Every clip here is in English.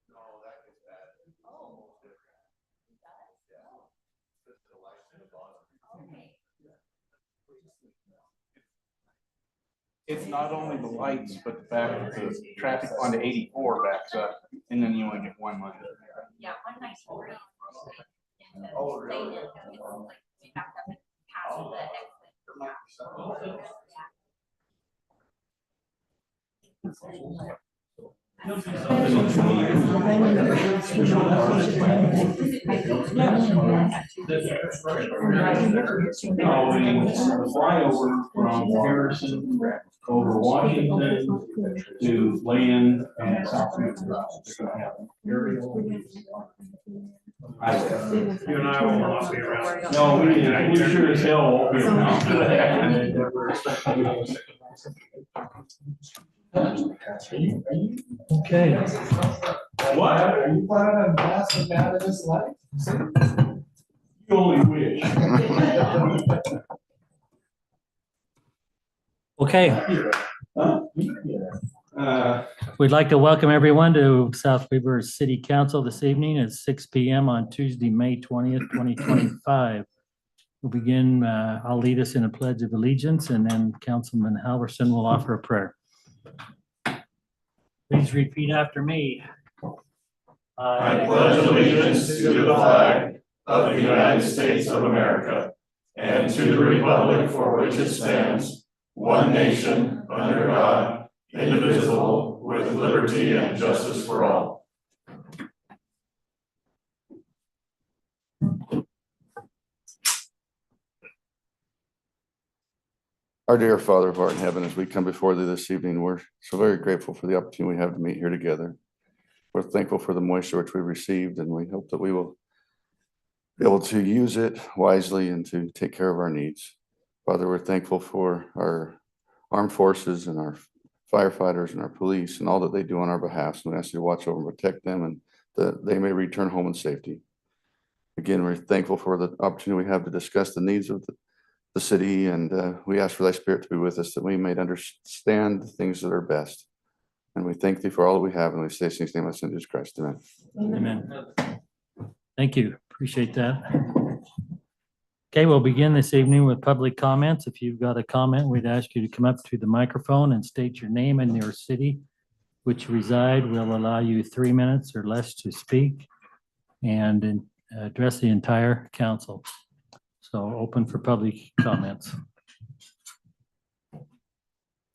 No, that gets bad. Oh. It does? Yeah. It's the light in the bottom. Okay. It's not only the lights, but the fact that the traffic onto 84 backs up, and then you only get one lane. Yeah, one night. Oh, really? Like, we backed up and passed the exit. Flyover from Harrison over Washington to land and South. They're gonna have an aerial. You and I will not be around. No, we sure as hell won't be around. Okay. What? Are you planning on passing out of this life? You only wish. Okay, Uh, we'd like to welcome everyone to South Weaver City Council this evening at 6 p.m. on Tuesday, May 20th, 2025. We'll begin, I'll lead us in a pledge of allegiance, and then Councilman Halverson will offer a prayer. Please repeat after me. I pledge allegiance to the flag of the United States of America and to the republic for which it stands, one nation, under God, indivisible, with liberty and justice for all. Our dear Father who art in heaven, as we come before thee this evening, we're so very grateful for the opportunity we have to meet here together. We're thankful for the moisture which we received, and we hope that we will be able to use it wisely and to take care of our needs. Father, we're thankful for our armed forces and our firefighters and our police and all that they do on our behalf. So we ask you to watch over and protect them, and that they may return home in safety. Again, we're thankful for the opportunity we have to discuss the needs of the city, and we ask for thy spirit to be with us, that we may understand the things that are best. And we thank thee for all that we have, and we say in his name, I send Jesus Christ. Amen. Amen. Thank you. Appreciate that. Okay, we'll begin this evening with public comments. If you've got a comment, we'd ask you to come up to the microphone and state your name and your city which you reside. We'll allow you 3 minutes or less to speak and address the entire council. So open for public comments. If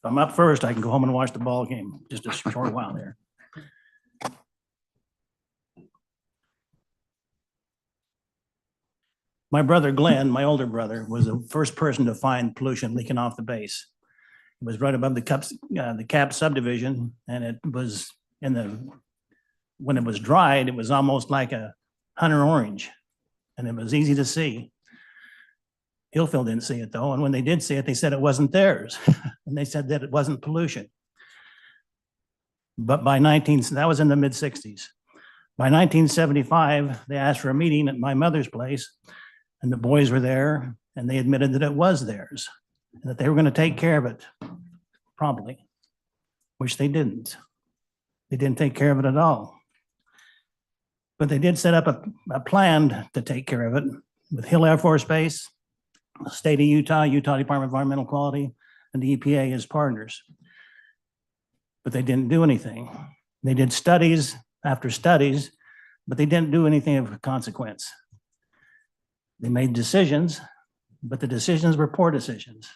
I'm up first, I can go home and watch the ball game, just a short while there. My brother Glenn, my older brother, was the first person to find pollution leaking off the base. It was right above the Cap subdivision, and it was when it was dried, it was almost like a hunter orange, and it was easy to see. Hillfield didn't see it though, and when they did see it, they said it wasn't theirs, and they said that it wasn't pollution. But that was in the mid-60s. By 1975, they asked for a meeting at my mother's place, and the boys were there, and they admitted that it was theirs, and that they were going to take care of it promptly, which they didn't. They didn't take care of it at all. But they did set up a plan to take care of it with Hill Air Force Base, the state of Utah, Utah Department of Environmental Quality, and the EPA as partners. But they didn't do anything. They did studies after studies, but they didn't do anything of consequence. They made decisions, but the decisions were poor decisions.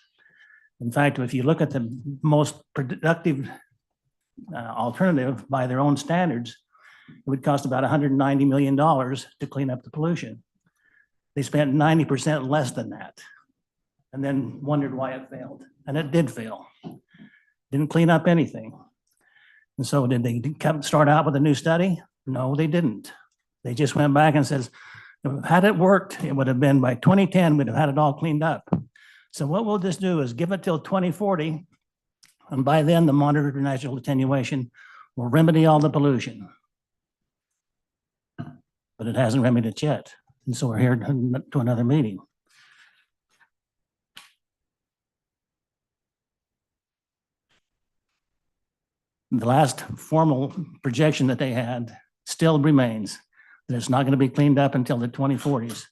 In fact, if you look at the most productive alternative by their own standards, it would cost about $190 million to clean up the pollution. They spent 90% less than that, and then wondered why it failed. And it did fail. Didn't clean up anything. And so did they start out with a new study? No, they didn't. They just went back and says, had it worked, it would have been by 2010, we'd have had it all cleaned up. So what we'll just do is give it till 2040. And by then, the monitored natural attenuation will remedy all the pollution. But it hasn't remedied it yet. And so we're here to another meeting. The last formal projection that they had still remains, that it's not going to be cleaned up until the 2040s.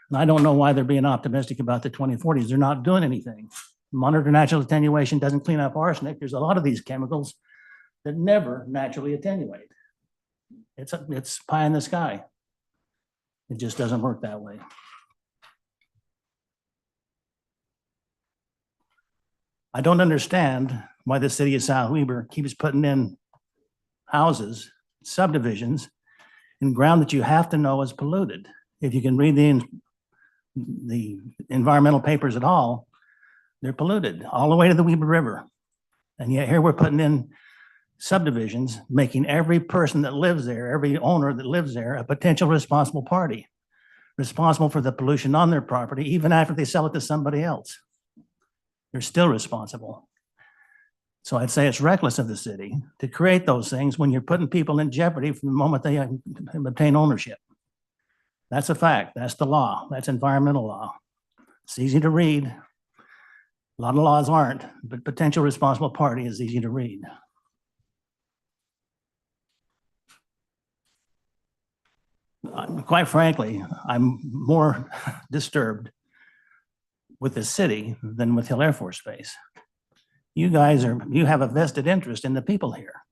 And I don't know why they're being optimistic about the 2040s. They're not doing anything. Monitor natural attenuation doesn't clean up arsenic. There's a lot of these chemicals that never naturally attenuate. It's pie in the sky. It just doesn't work that way. I don't understand why the city of South Weber keeps putting in houses, subdivisions, in ground that you have to know is polluted. If you can read the environmental papers at all, they're polluted all the way to the Weber River. And yet here we're putting in subdivisions, making every person that lives there, every owner that lives there, a potential responsible party, responsible for the pollution on their property, even after they sell it to somebody else. They're still responsible. So I'd say it's reckless of the city to create those things when you're putting people in jeopardy from the moment they obtain ownership. That's a fact. That's the law. That's environmental law. It's easy to read. A lot of laws aren't, but potential responsible party is easy to read. Quite frankly, I'm more disturbed with the city than with Hill Air Force Base. You have a vested interest in the people here.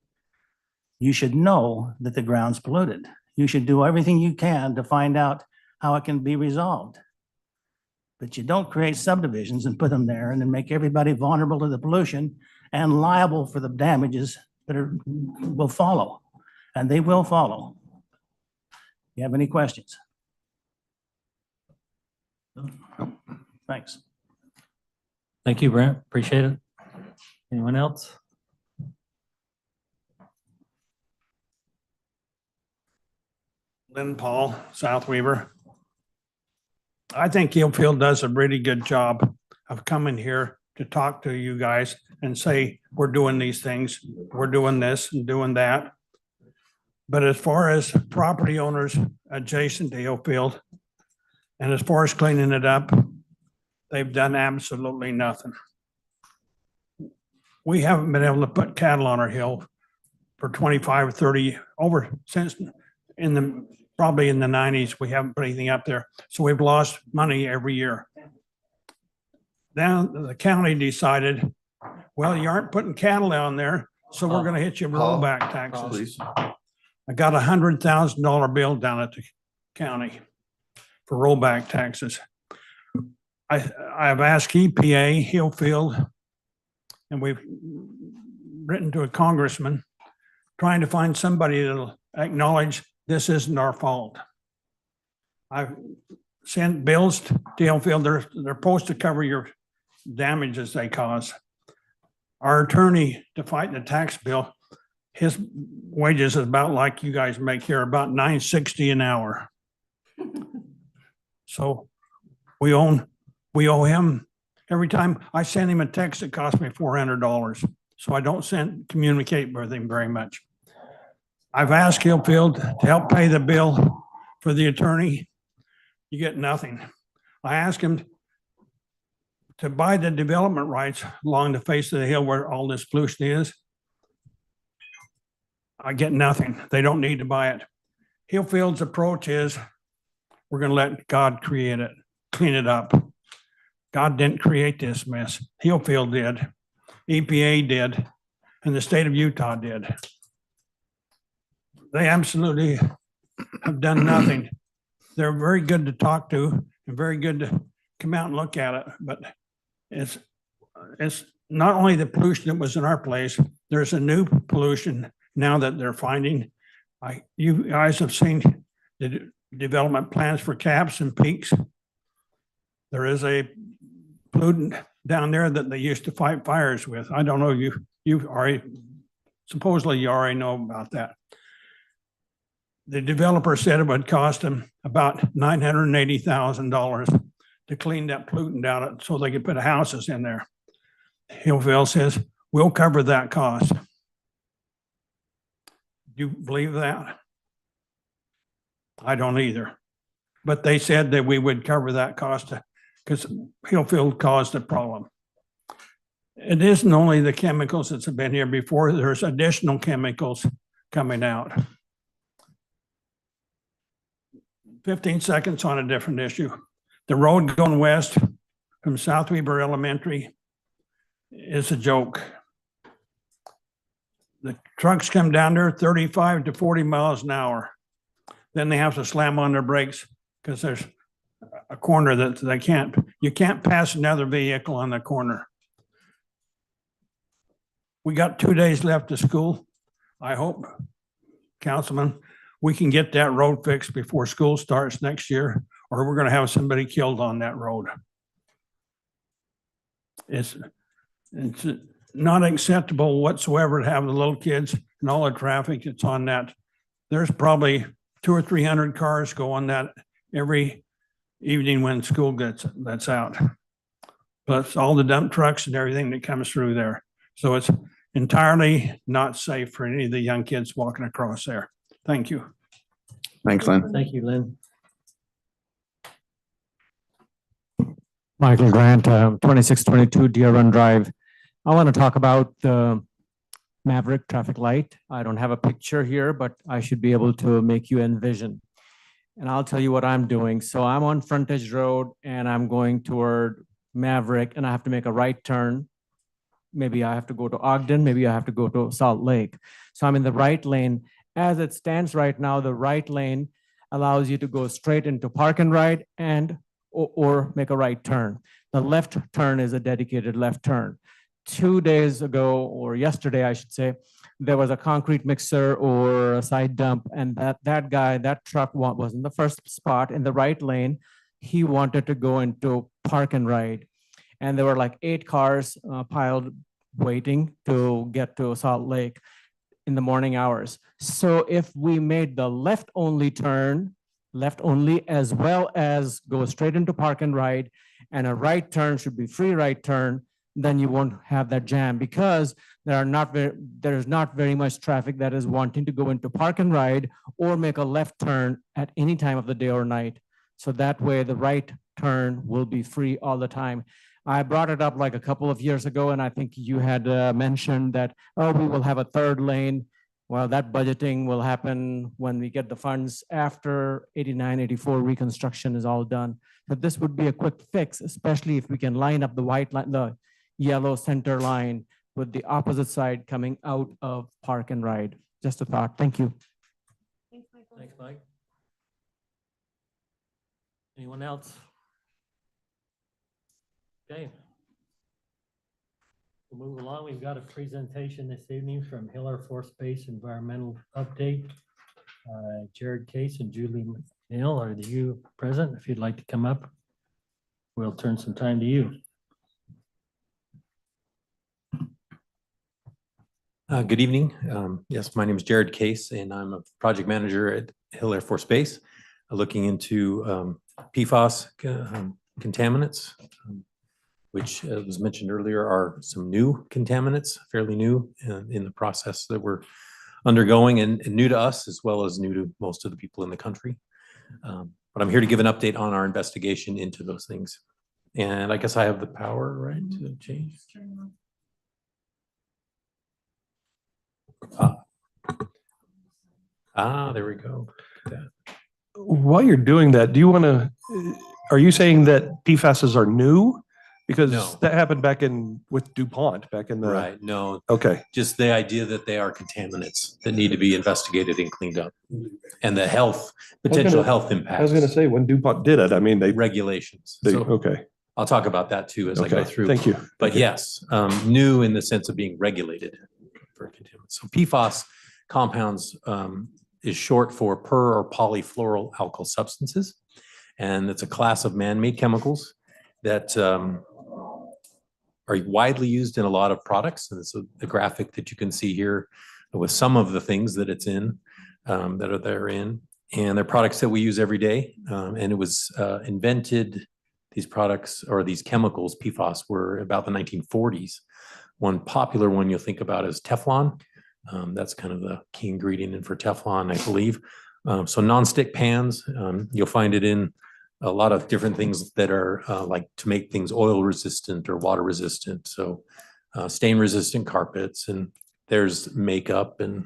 You should know that the ground's polluted. You should do everything you can to find out how it can be resolved. But you don't create subdivisions and put them there and then make everybody vulnerable to the pollution and liable for the damages that will follow. And they will follow. You have any questions? Thanks. Thank you, Brent. Appreciate it. Anyone else? Lynn Paul, South Weaver. I think Hillfield does a really good job of coming here to talk to you guys and say, we're doing these things, we're doing this and doing that. But as far as property owners adjacent to Hillfield, and as far as cleaning it up, they've done absolutely nothing. We haven't been able to put cattle on our hill for 25 or 30 over since probably in the 90s. We haven't put anything up there. So we've lost money every year. Then the county decided, well, you aren't putting cattle down there, so we're going to hit you with rollback taxes. I got $100,000 bill down at the county for rollback taxes. I've asked EPA, Hillfield, and we've written to a congressman trying to find somebody that'll acknowledge this isn't our fault. I've sent bills to Hillfield. They're supposed to cover your damages they cause. Our attorney to fight the tax bill, his wages is about like you guys make here, about $9.60 an hour. So we owe him. Every time I send him a text, it costs me $400. So I don't communicate with him very much. I've asked Hillfield to help pay the bill for the attorney. You get nothing. I asked him to buy the development rights along the face of the hill where all this pollution is. I get nothing. They don't need to buy it. Hillfield's approach is we're going to let God create it, clean it up. God didn't create this mess. Hillfield did, EPA did, and the state of Utah did. They absolutely have done nothing. They're very good to talk to and very good to come out and look at it, but it's not only the pollution that was in our place, there's a new pollution now that they're finding. You guys have seen the development plans for Caps and Peaks. There is a pollutant down there that they used to fight fires with. I don't know, you already, supposedly you already know about that. The developer said it would cost them about $980,000 to clean that pollutant out so they could put houses in there. Hillfield says, we'll cover that cost. Do you believe that? I don't either. But they said that we would cover that cost because Hillfield caused the problem. It isn't only the chemicals that's been here before, there's additional chemicals coming out. 15 seconds on a different issue. The road going west from South Weber Elementary is a joke. The trucks come down there 35 to 40 miles an hour. Then they have to slam on their brakes because there's a corner that you can't pass another vehicle on the corner. We got 2 days left of school. I hope, Councilman, we can get that road fixed before school starts next year, or we're gonna have somebody killed on that road. It's not acceptable whatsoever to have the little kids and all the traffic that's on that. There's probably 200 or 300 cars go on that every evening when school lets out. Plus all the dump trucks and everything that comes through there. So it's entirely not safe for any of the young kids walking across there. Thank you. Thanks, Lynn. Thank you, Lynn. Michael Grant, 2622 Deer Run Drive. I want to talk about the Maverick traffic light. I don't have a picture here, but I should be able to make you envision. And I'll tell you what I'm doing. So I'm on Frontage Road and I'm going toward Maverick and I have to make a right turn. Maybe I have to go to Ogden, maybe I have to go to Salt Lake. So I'm in the right lane. As it stands right now, the right lane allows you to go straight into park and ride and or make a right turn. The left turn is a dedicated left turn. 2 days ago, or yesterday, I should say, there was a concrete mixer or a side dump, and that truck was in the first spot in the right lane. He wanted to go into park and ride. And there were like 8 cars piled waiting to get to Salt Lake in the morning hours. So if we made the left only turn, left only, as well as go straight into park and ride, and a right turn should be free right turn, then you won't have that jam, because there's not very much traffic that is wanting to go into park and ride or make a left turn at any time of the day or night. So that way the right turn will be free all the time. I brought it up like a couple of years ago, and I think you had mentioned that, oh, we will have a third lane. Well, that budgeting will happen when we get the funds after 89, 84 reconstruction is all done. But this would be a quick fix, especially if we can line up the white line, the yellow center line with the opposite side coming out of park and ride. Just a thought. Thank you. Thanks, Mike. Anyone else? Okay. We'll move along. We've got a presentation this evening from Hill Air Force Base Environmental Update. Jared Case and Julie McNeil, are you present? If you'd like to come up, we'll turn some time to you. Good evening. Yes, my name is Jared Case, and I'm a project manager at Hill Air Force Base, looking into PFAS contaminants, which was mentioned earlier are some new contaminants, fairly new in the process that we're undergoing, and new to us as well as new to most of the people in the country. But I'm here to give an update on our investigation into those things. And I guess I have the power, right, to change. There we go. While you're doing that, do you want to, are you saying that PFASs are new? Because No. that happened back with DuPont back in the. Right, no, Okay. just the idea that they are contaminants that need to be investigated and cleaned up. And the potential health impacts. I was going to say, when DuPont did it, I mean, Regulations. they, So okay. I'll talk about that too as I go Okay. through. Thank you. But yes, new in the sense of being regulated for contaminants. So PFAS compounds is short for per or polyfluoral alkyl substances. And it's a class of man-made chemicals that are widely used in a lot of products. And so the graphic that you can see here with some of the things that it's in, that are therein. And they're products that we use every day. And it was invented, these products or these chemicals, PFAS, were about the 1940s. One popular one you'll think about is Teflon. That's kind of the key ingredient for Teflon, I believe. So nonstick pans, you'll find it in a lot of different things that are like to make things oil resistant or water resistant. So stain resistant carpets, and there's makeup and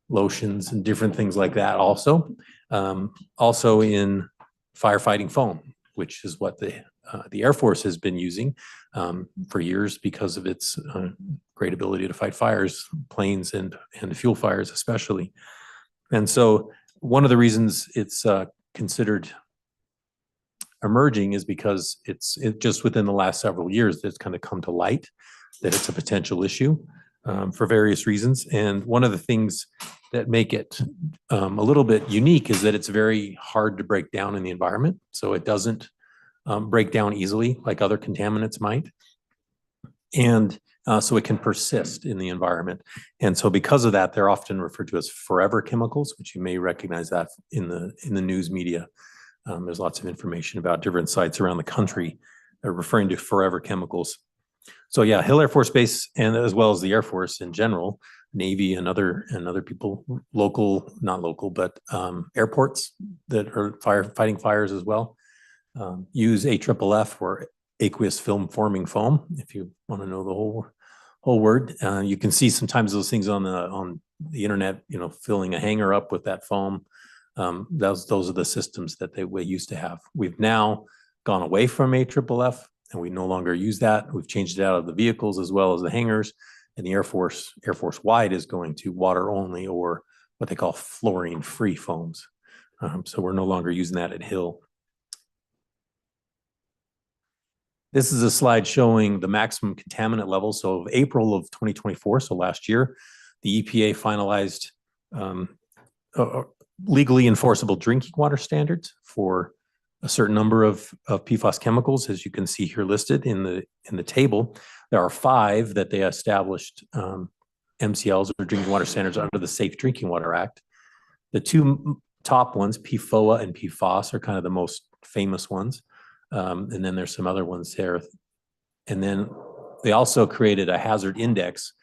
lotions and different things like that also. Also in firefighting foam, which is what the Air Force has been using for years because of its great ability to fight fires, planes and fuel fires especially. And so one of the reasons it's considered emerging is because it's just within the last several years that's kind of come to light that it's a potential issue for various reasons. And one of the things that make it a little bit unique is that it's very hard to break down in the environment. So it doesn't break down easily like other contaminants might. And so it can persist in the environment. And so because of that, they're often referred to as forever chemicals, which you may recognize that in the news media. There's lots of information about different sites around the country referring to forever chemicals. So yeah, Hill Air Force Base, and as well as the Air Force in general, Navy and other people, local, not local, but airports that are fighting fires as well, use AFFF or aqueous film forming foam. If you want to know the whole word, you can see sometimes those things on the internet, filling a hanger up with that foam. Those are the systems that we used to have. We've now gone away from AFFF and we no longer use that. We've changed it out of the vehicles as well as the hangars, and the Air Force wide is going to water only, or what they call fluorine free foams. So we're no longer using that at Hill. This is a slide showing the maximum contaminant level. So of April of 2024, so last year, the EPA finalized legally enforceable drinking water standards for a certain number of PFAS chemicals, as you can see here listed in the table. There are 5 that they established MCLs, or drinking water standards, under the Safe Drinking Water Act. The 2 top ones, PFOA and PFOS, are kind of the most famous ones. And then there's some other ones there. And then they also created a hazard index,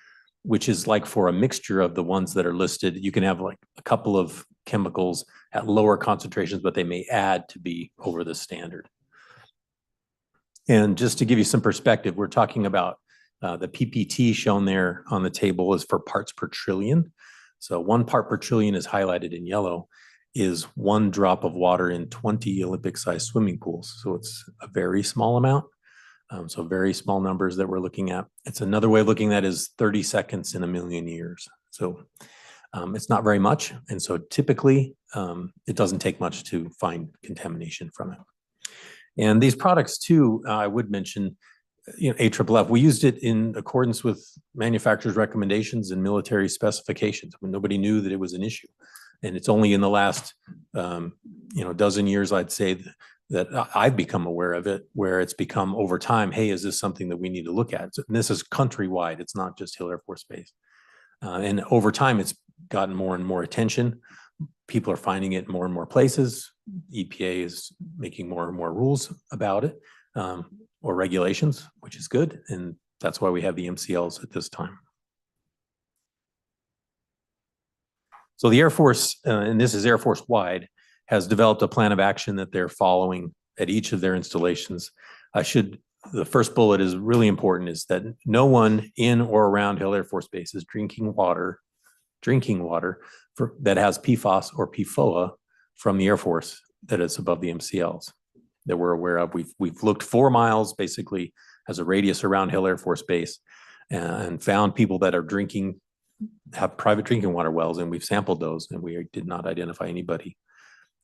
which is like for a mixture of the ones that are listed. You can have like a couple of chemicals at lower concentrations, but they may add to be over the standard. And just to give you some perspective, we're talking about the PPT shown there on the table is for parts per trillion. So 1 part per trillion is highlighted in yellow, is 1 drop of water in 20 Olympic-sized swimming pools. So it's a very small amount. So very small numbers that we're looking at. It's another way of looking at is 30 seconds in a million years. So it's not very much. And so typically it doesn't take much to find contamination from it. And these products too, I would mention, AFFF, we used it in accordance with manufacturers' recommendations and military specifications when nobody knew that it was an issue. And it's only in the last, dozen years, I'd say, that I've become aware of it, where it's become over time, hey, is this something that we need to look at? So, and this is countrywide. It's not just Hill Air Force Base. And over time, it's gotten more and more attention. People are finding it in more and more places. EPA is making more and more rules about it, or regulations, which is good. And that's why we have the MCLs at this time. So the Air Force, and this is Air Force wide, has developed a plan of action that they're following at each of their installations. The first bullet is really important, is that no one in or around Hill Air Force Base is drinking water that has PFAS or PFOA from the Air Force that is above the MCLs that we're aware of. We've looked 4 miles basically as a radius around Hill Air Force Base and found people that are have private drinking water wells, and we've sampled those, and we did not identify anybody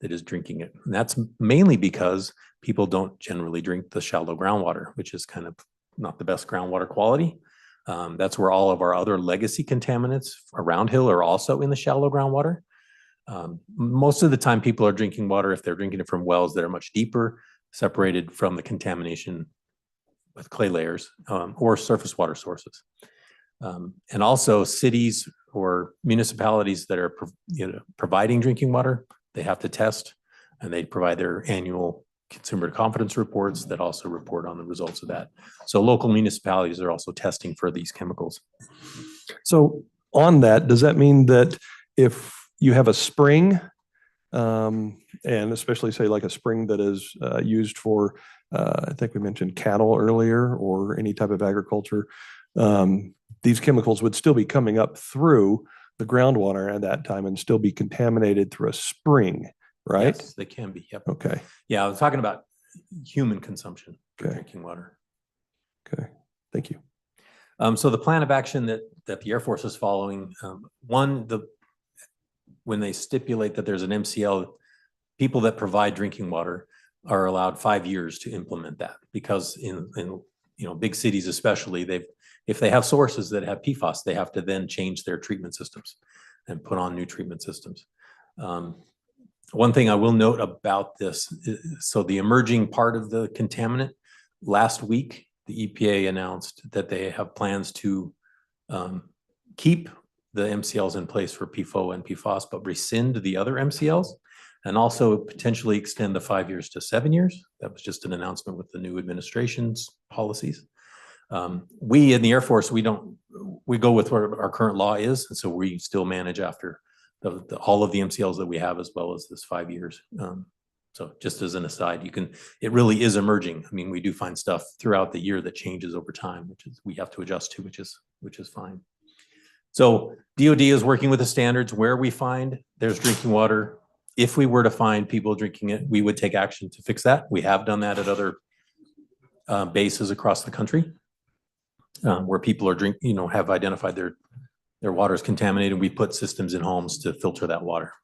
that is drinking it. And that's mainly because people don't generally drink the shallow groundwater, which is kind of not the best groundwater quality. That's where all of our other legacy contaminants around Hill are also in the shallow groundwater. Most of the time people are drinking water, if they're drinking it from wells that are much deeper, separated from the contamination with clay layers, or surface water sources. And also cities or municipalities that are providing drinking water, they have to test, and they provide their annual consumer confidence reports that also report on the results of that. So local municipalities are also testing for these chemicals. So on that, does that mean that if you have a spring, and especially say like a spring that is used for, I think we mentioned cattle earlier, or any type of agriculture, these chemicals would still be coming up through the groundwater at that time and still be contaminated through a spring? right? Yes, they can be. Yep. Okay, Yeah, I was talking about human consumption for Okay. drinking water. okay, thank you. So the plan of action that the Air Force is following, when they stipulate that there's an MCL, people that provide drinking water are allowed 5 years to implement that, because in big cities especially, if they have sources that have PFAS, they have to then change their treatment systems and put on new treatment systems. One thing I will note about this, so the emerging part of the contaminant, last week, the EPA announced that they have plans to keep the MCLs in place for PFOA and PFAS, but rescind the other MCLs, and also potentially extend the 5 years to 7 years. That was just an announcement with the new administration's policies. We in the Air Force, we go with what our current law is, and so we still manage after all of the MCLs that we have, as well as this 5 years. So just as an aside, it really is emerging. I mean, we do find stuff throughout the year that changes over time, which is we have to adjust to, which is fine. So DOD is working with the standards where we find there's drinking water. If we were to find people drinking it, we would take action to fix that. We have done that at other bases across the country, where people are have identified their water is contaminated. We put systems in homes to filter that water.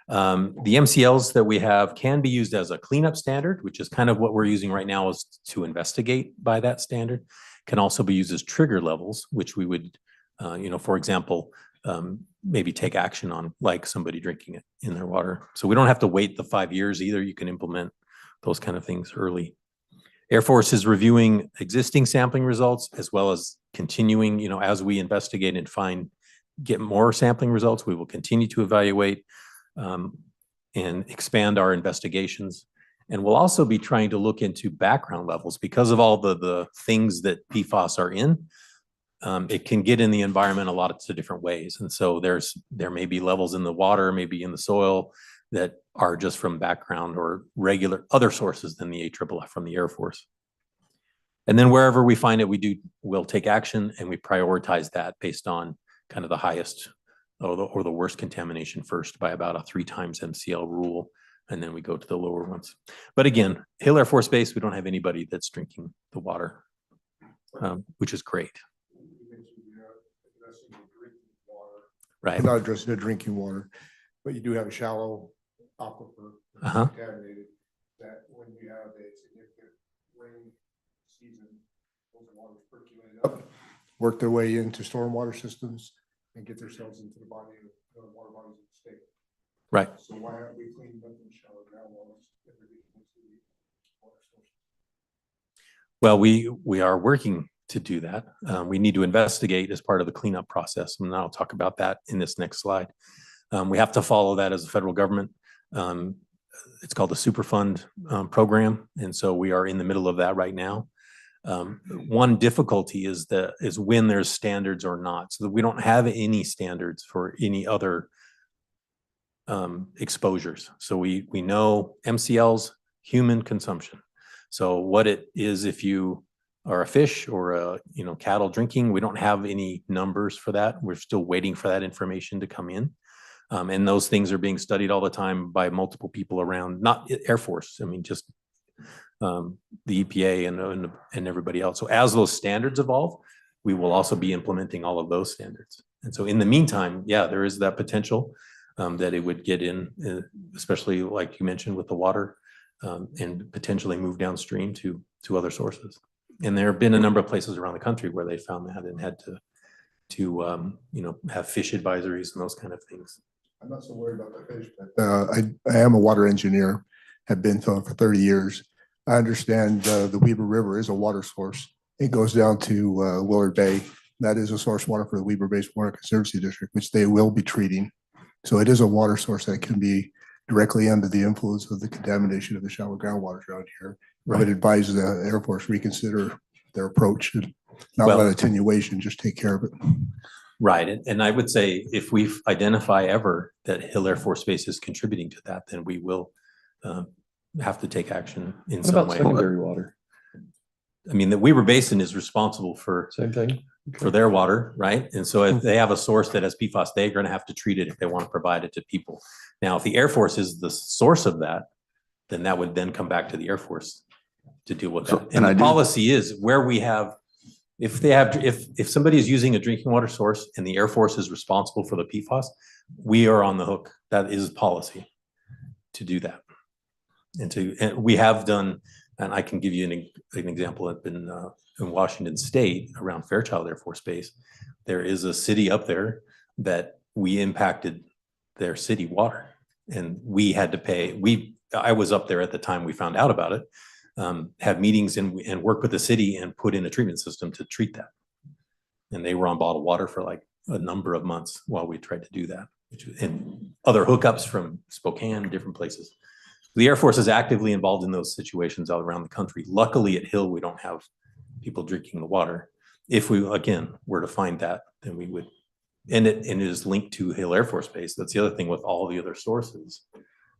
The MCLs that we have can be used as a cleanup standard, which is kind of what we're using right now, is to investigate by that standard. Can also be used as trigger levels, which we would, for example, maybe take action on, like somebody drinking it in their water. So we don't have to wait the 5 years either. You can implement those kind of things early. Air Force is reviewing existing sampling results, as well as continuing, as we investigate and get more sampling results, we will continue to evaluate and expand our investigations. And we'll also be trying to look into background levels, because of all the things that PFAS are in. It can get in the environment a lot of different ways. And so there may be levels in the water, maybe in the soil, that are just from background or regular other sources than the AFFF from the Air Force. And then wherever we find it, we'll take action, and we prioritize that based on kind of the highest or the worst contamination first, by about a 3 times MCL rule. And then we go to the lower ones. But again, Hill Air Force Base, we don't have anybody that's drinking the water, which is great. Right. Not addressing the drinking water, but you do have a shallow aquifer contaminated, that when you have a significant rain season, those waters percolate up, work their way into stormwater systems, and get themselves into the body of the water bodies of the state. Right. So why aren't we cleaning up the shallow groundwater if they're getting into the water sources? Well, we are working to do that. We need to investigate as part of the cleanup process, and I'll talk about that in this next slide. We have to follow that as a federal government. It's called the Superfund program, and so we are in the middle of that right now. One difficulty is when there's standards or not, so that we don't have any standards for any other exposures. So we know MCLs, human consumption. So what it is, if you are a fish or a cattle drinking, we don't have any numbers for that. We're still waiting for that information to come in. And those things are being studied all the time by multiple people around, not Air Force. I mean, just the EPA and everybody else. So as those standards evolve, we will also be implementing all of those standards. And so in the meantime, yeah, there is that potential that it would get in, especially like you mentioned with the water, and potentially move downstream to other sources. And there have been a number of places around the country where they found that and had to have fish advisories and those kind of things. I'm not so worried about the fish, but I am a water engineer, have been so for 30 years. I understand the Weber River is a water source. It goes down to Willard Bay. That is a source water for the Weber Bay Water Conservancy District, which they will be treating. So it is a water source that can be directly under the influence of the contamination of the shallow groundwater around here. I would advise the Air Force reconsider their approach and not let attenuation, just take care of it. Right. And I would say if we identify ever that Hill Air Force Base is contributing to that, then we will have to take action in some way. Secondary water? I mean, the Weber Basin is responsible for Same thing. for their water, right? And so if they have a source that has PFAS, they're going to have to treat it if they want to provide it to people. Now, if the Air Force is the source of that, then that would then come back to the Air Force to deal with So- that. and And I the do- policy is where we have, if somebody is using a drinking water source and the Air Force is responsible for the PFAS, we are on the hook. That is policy to do that. And we have done, and I can give you an example. I've been in Washington State around Fairchild Air Force Base. There is a city up there that we impacted their city water, and we had to pay. I was up there at the time we found out about it. Had meetings and worked with the city and put in a treatment system to treat that. And they were on bottled water for like a number of months while we tried to do that, and other hookups from Spokane, different places. The Air Force is actively involved in those situations all around the country. Luckily at Hill, we don't have people drinking the water. If we, again, were to find that, then we would, and it is linked to Hill Air Force Base. That's the other thing with all the other sources.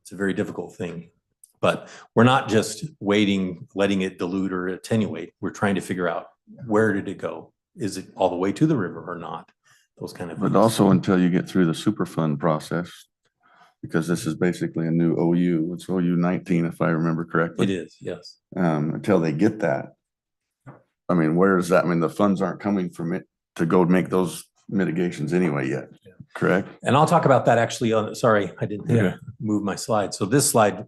It's a very difficult thing. But we're not just waiting, letting it dilute or attenuate. We're trying to figure out, where did it go? Is it all the way to the river or not? Those kind of things. But also until you get through the Superfund process, because this is basically a new OU. It's OU 19, if I remember correctly. It is, yes. Until they get that. I mean, where is that? I mean, the funds aren't coming from it to go make those mitigations anyway yet, correct? And I'll talk about that actually on, sorry, I didn't move my slide. So this slide,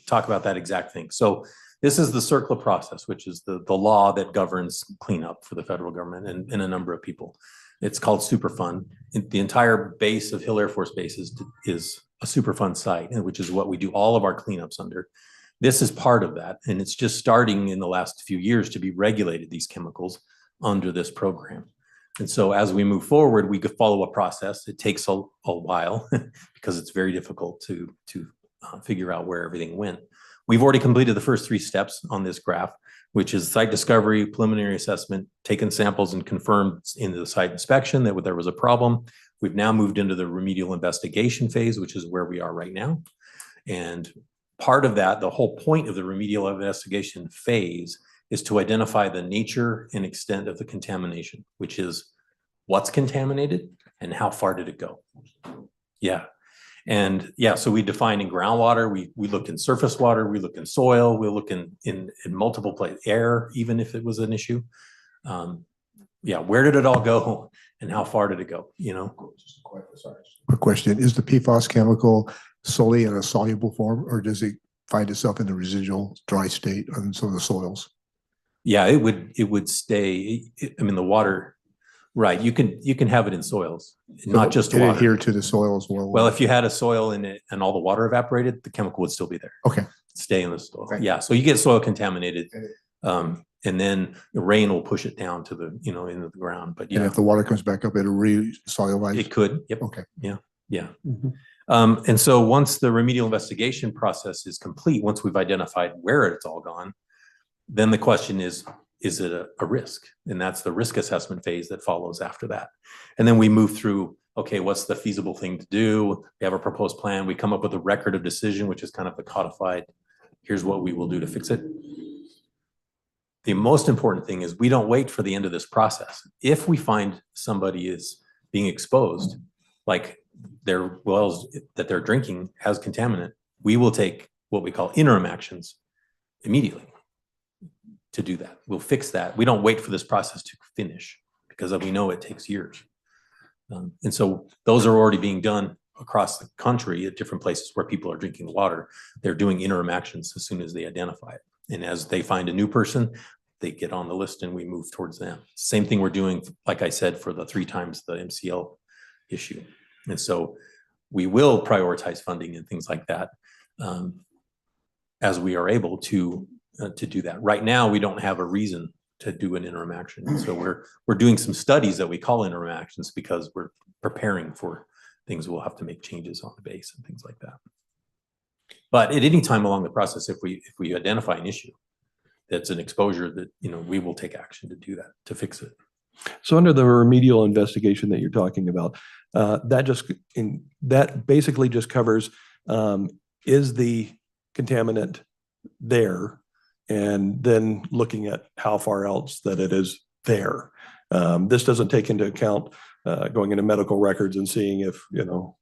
talk about that exact thing. So this is the CERCLA process, which is the law that governs cleanup for the federal government and a number of people. It's called Superfund. The entire base of Hill Air Force Base is a Superfund site, which is what we do all of our cleanups under. This is part of that. And it's just starting in the last few years to be regulated, these chemicals, under this program. And so as we move forward, we could follow a process. It takes a while because it's very difficult to figure out where everything went. We've already completed the first 3 steps on this graph, which is site discovery, preliminary assessment, taken samples and confirmed in the site inspection that there was a problem. We've now moved into the remedial investigation phase, which is where we are right now. And part of that, the whole point of the remedial investigation phase is to identify the nature and extent of the contamination, which is what's contaminated and how far did it go? Yeah. And yeah, so we define in groundwater, we look in surface water, we look in soil, we look in multiple places, air, even if it was an issue. Yeah, where did it all go and how far did it go, you know? Quick question, is the PFAS chemical solely in a soluble form, or does it find itself in the residual dry state on some of the soils? Yeah, it would stay, I mean, the water, right, you can have it in soils, not just It water. adhere to the soil as well? Well, if you had a soil in it and all the water evaporated, the chemical would still be there. Okay. Stay in the soil. Thank you. Yeah, so you get soil contaminated. And then the rain will push it down to the, into the ground, but And yeah, if the water comes back up, it'll re-solubilize? it could, yep. Okay. Yeah. And so once the remedial investigation process is complete, once we've identified where it's all gone, then the question is it a risk? And that's the risk assessment phase that follows after that. And then we move through, okay, what's the feasible thing to do? We have a proposed plan. We come up with a record of decision, which is kind of the codified, here's what we will do to fix it. The most important thing is we don't wait for the end of this process. If we find somebody is being exposed, like their wells that they're drinking has contaminant, we will take what we call interim actions immediately to do that. We'll fix that. We don't wait for this process to finish because we know it takes years. And so those are already being done across the country at different places where people are drinking the water. They're doing interim actions as soon as they identify it. And as they find a new person, they get on the list and we move towards them. Same thing we're doing, like I said, for the 3 times the MCL issue. And so we will prioritize funding and things like that as we are able to do that. Right now, we don't have a reason to do an interim action. And so we're doing some studies that we call interim actions because we're preparing for things we'll have to make changes on the base and things like that. But at any time along the process, if we identify an issue that's an exposure that, we will take action to do that, to fix it. So under the remedial investigation that you're talking about, that basically just covers, is the contaminant there? And then looking at how far else that it is there. This doesn't take into account going into medical records and seeing if,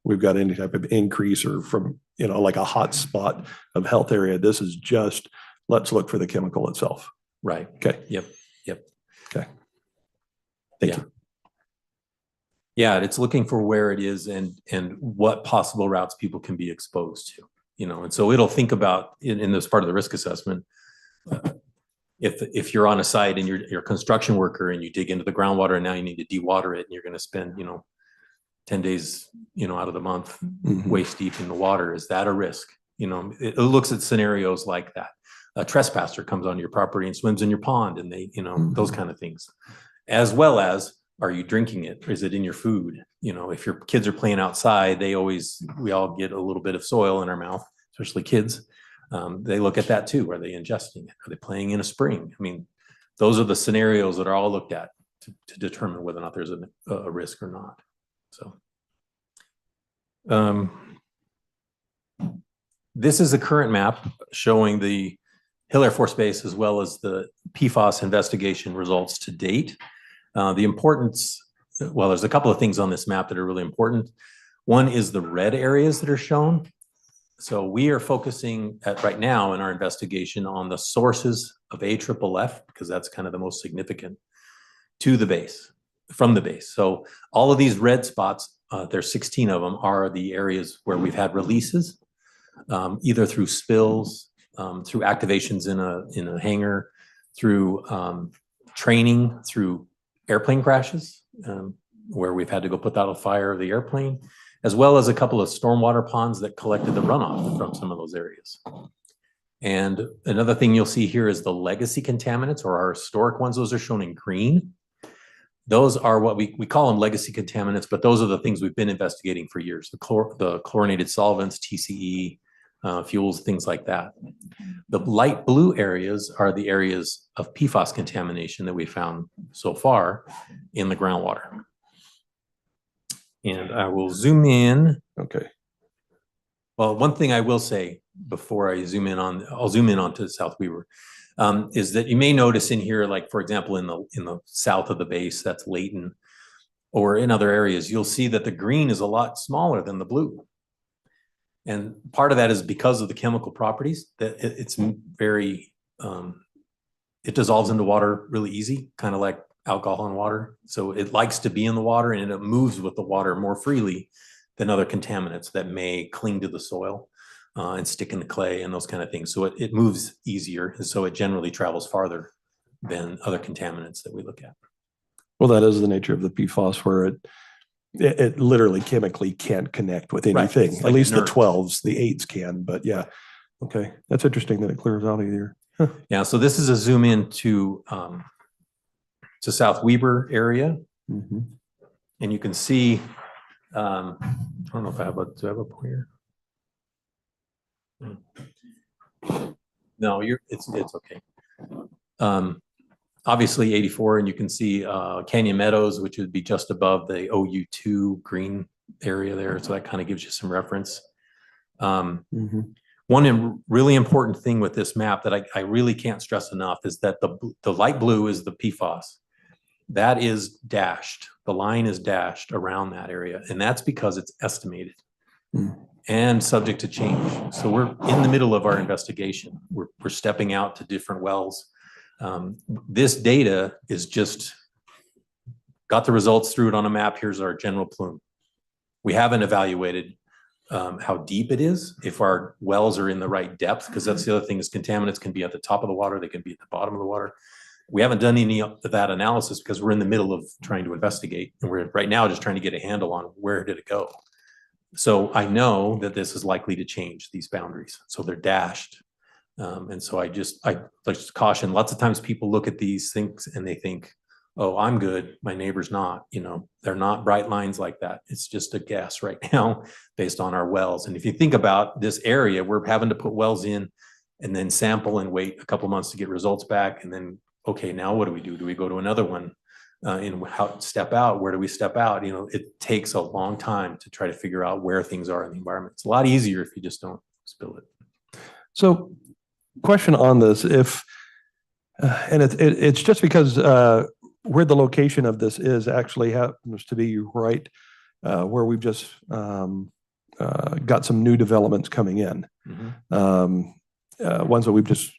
we've got any type of increase or from, like a hot spot of health area. This is just, let's look for the chemical itself. Right. Okay. Yep. Okay. Thank you. Yeah, it's looking for where it is and what possible routes people can be exposed to, and so it'll think about in this part of the risk assessment. If you're on a site and you're a construction worker and you dig into the groundwater and now you need to dewater it and you're going to spend, 10 days, out of the month waist deep in the water, is that a risk? It looks at scenarios like that. A trespasser comes onto your property and swims in your pond and they, those kind of things, as well as, are you drinking it? Is it in your food? If your kids are playing outside, we all get a little bit of soil in our mouth, especially kids. They look at that too. Are they ingesting it? Are they playing in a spring? I mean, those are the scenarios that are all looked at to determine whether or not there's a risk or not. So, this is a current map showing the Hill Air Force Base as well as the PFAS investigation results to date. The importance, well, there's a couple of things on this map that are really important. One is the red areas that are shown. So we are focusing right now in our investigation on the sources of AFFF, because that's kind of the most significant to the base, from the base. So all of these red spots, there's 16 of them, are the areas where we've had releases, either through spills, through activations in a hangar, through training, through airplane crashes, where we've had to go put out a fire of the airplane, as well as a couple of stormwater ponds that collected the runoff from some of those areas. And another thing you'll see here is the legacy contaminants, or our historic ones. Those are shown in green. Those are what we call them legacy contaminants, but those are the things we've been investigating for years. The chlorinated solvents, TCE, fuels, things like that. The light blue areas are the areas of PFAS contamination that we found so far in the groundwater. And I will zoom in. Okay. Well, one thing I will say before I zoom in onto South Weaver, is that you may notice in here, like for example, in the south of the base, that's Layton, or in other areas, you'll see that the green is a lot smaller than the blue. And part of that is because of the chemical properties, that it's very, it dissolves into water really easy, kind of like alcohol in water. So it likes to be in the water and it moves with the water more freely than other contaminants that may cling to the soil and stick in the clay and those kind of things. So it moves easier. And so it generally travels farther than other contaminants that we look at. Well, that is the nature of the PFAS, where it literally chemically can't connect with anything. Right. At Like least the nerves. 12s, the 8s can, but yeah. Okay. That's interesting that it clears out of here. Huh. Yeah. So this is a zoom in to South Weber area. Mm-hmm. And you can see, I don't know if I have do I have a pointer? No, it's okay. Obviously 84, and you can see Canyon Meadows, which would be just above the OU2 green area there. So that kind of gives you some reference. One really important thing with this map that I really can't stress enough is that the light blue is the PFAS. That is dashed. The line is dashed around that area, and that's because it's estimated and subject to change. So we're in the middle of our investigation. We're stepping out to different wells. This data is just got the results, threw it on a map. Here's our general plume. We haven't evaluated how deep it is, if our wells are in the right depth, because that's the other thing is contaminants can be at the top of the water, they can be at the bottom of the water. We haven't done any of that analysis because we're in the middle of trying to investigate, and we're right now just trying to get a handle on where did it go. So I know that this is likely to change these boundaries, so they're dashed. And so I just caution, lots of times people look at these things and they think, oh, I'm good, my neighbor's not. They're not bright lines like that. It's just a guess right now based on our wells. And if you think about this area, we're having to put wells in and then sample and wait a couple months to get results back. And then, okay, now what do? Do we go to another one? Step out? Where do we step out? It takes a long time to try to figure out where things are in the environment. It's a lot easier if you just don't spill it. So question on this, and it's just because where the location of this is actually happens to be right where we've just got some new developments coming in. Ones that we've just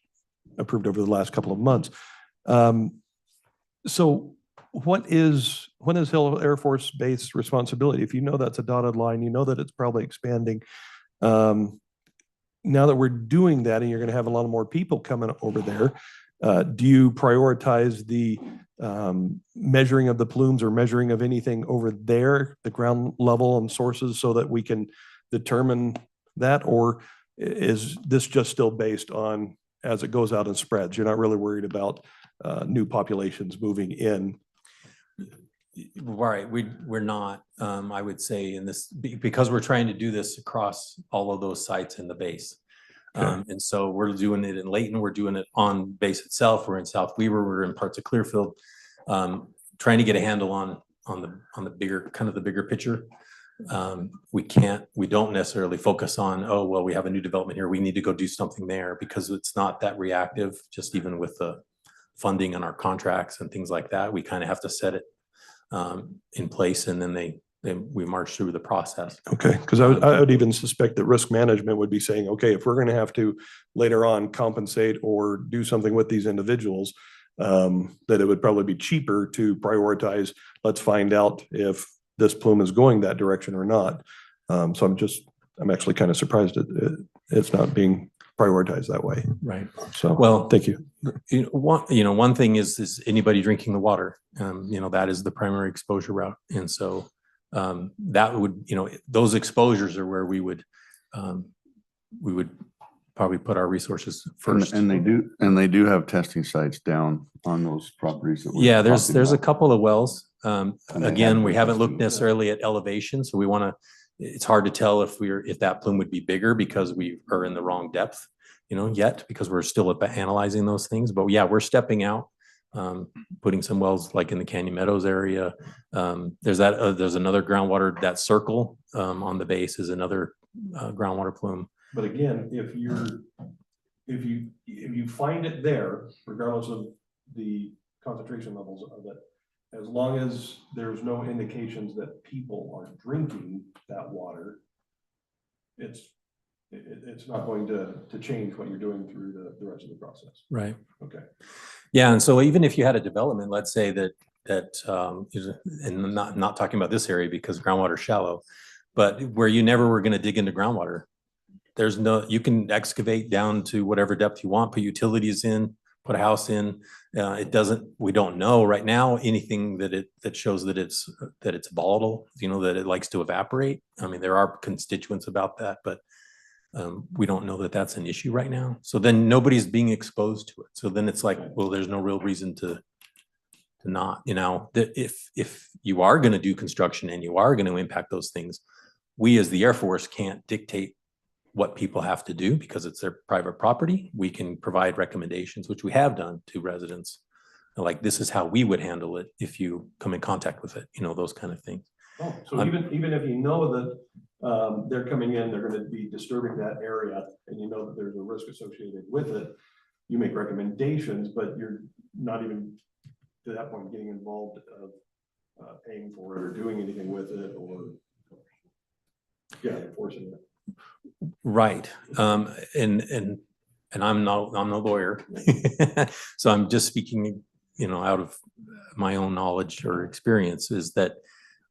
approved over the last couple of months. So what is Hill Air Force Base responsibility? If you know that's a dotted line, you know that it's probably expanding. Now that we're doing that and you're going to have a lot more people coming over there, do you prioritize the measuring of the plumes or measuring of anything over there, the ground level and sources, so that we can determine that? Or is this just still based on as it goes out and spreads? You're not really worried about new populations moving in? Right, we're not, I would say in this, because we're trying to do this across all of those sites in the base. And so we're doing it in Layton, we're doing it on base itself, we're in South Weaver, we're in parts of Clearfield, trying to get a handle on the bigger, kind of the bigger picture. We don't necessarily focus on, oh, well, we have a new development here, we need to go do something there, because it's not that reactive, just even with the funding on our contracts and things like that, we kind of have to set it in place, and then we march through the process. Okay, because I would even suspect that risk management would be saying, okay, if we're going to have to later on compensate or do something with these individuals, that it would probably be cheaper to prioritize, let's find out if this plume is going that direction or not. So I'm actually kind of surprised it's not being prioritized that way. Right. So, well, thank you. One thing is anybody drinking the water, that is the primary exposure route. And so that would, those exposures are where we would probably put our resources first. And they do have testing sites down on those properties. That yeah, there's a couple of wells. Again, we haven't looked necessarily at elevation, so we want to, it's hard to tell if that plume would be bigger because we are in the wrong depth, yet, because we're still analyzing those things. But yeah, we're stepping out, putting some wells like in the Canyon Meadows area. There's another groundwater, that circle on the base is another groundwater plume. But again, if you find it there, regardless of the concentration levels of it, as long as there's no indications that people are drinking that water, it's not going to change what you're doing through the rest of the process. Right. Okay. Yeah, and so even if you had a development, let's say that and not talking about this area because groundwater is shallow, but where you never were going to dig into groundwater, you can excavate down to whatever depth you want, put utilities in, put a house in. We don't know right now anything that shows that it's volatile, that it likes to evaporate. I mean, there are constituents about that, but we don't know that that's an issue right now. So then nobody's being exposed to it. So then it's like, well, there's no real reason to not, that if you are going to do construction and you are going to impact those things, we as the Air Force can't dictate what people have to do because it's their private property. We can provide recommendations, which we have done to residents. Like, this is how we would handle it if you come in contact with it, those kind of things. Oh, so even if you know that they're coming in, they're going to be disturbing that area, and you know that there's a risk associated with it, you make recommendations, but you're not even to that point getting involved of paying for it or doing anything with it or enforcing it. Right. And I'm no lawyer, so I'm just speaking, out of my own knowledge or experience, is that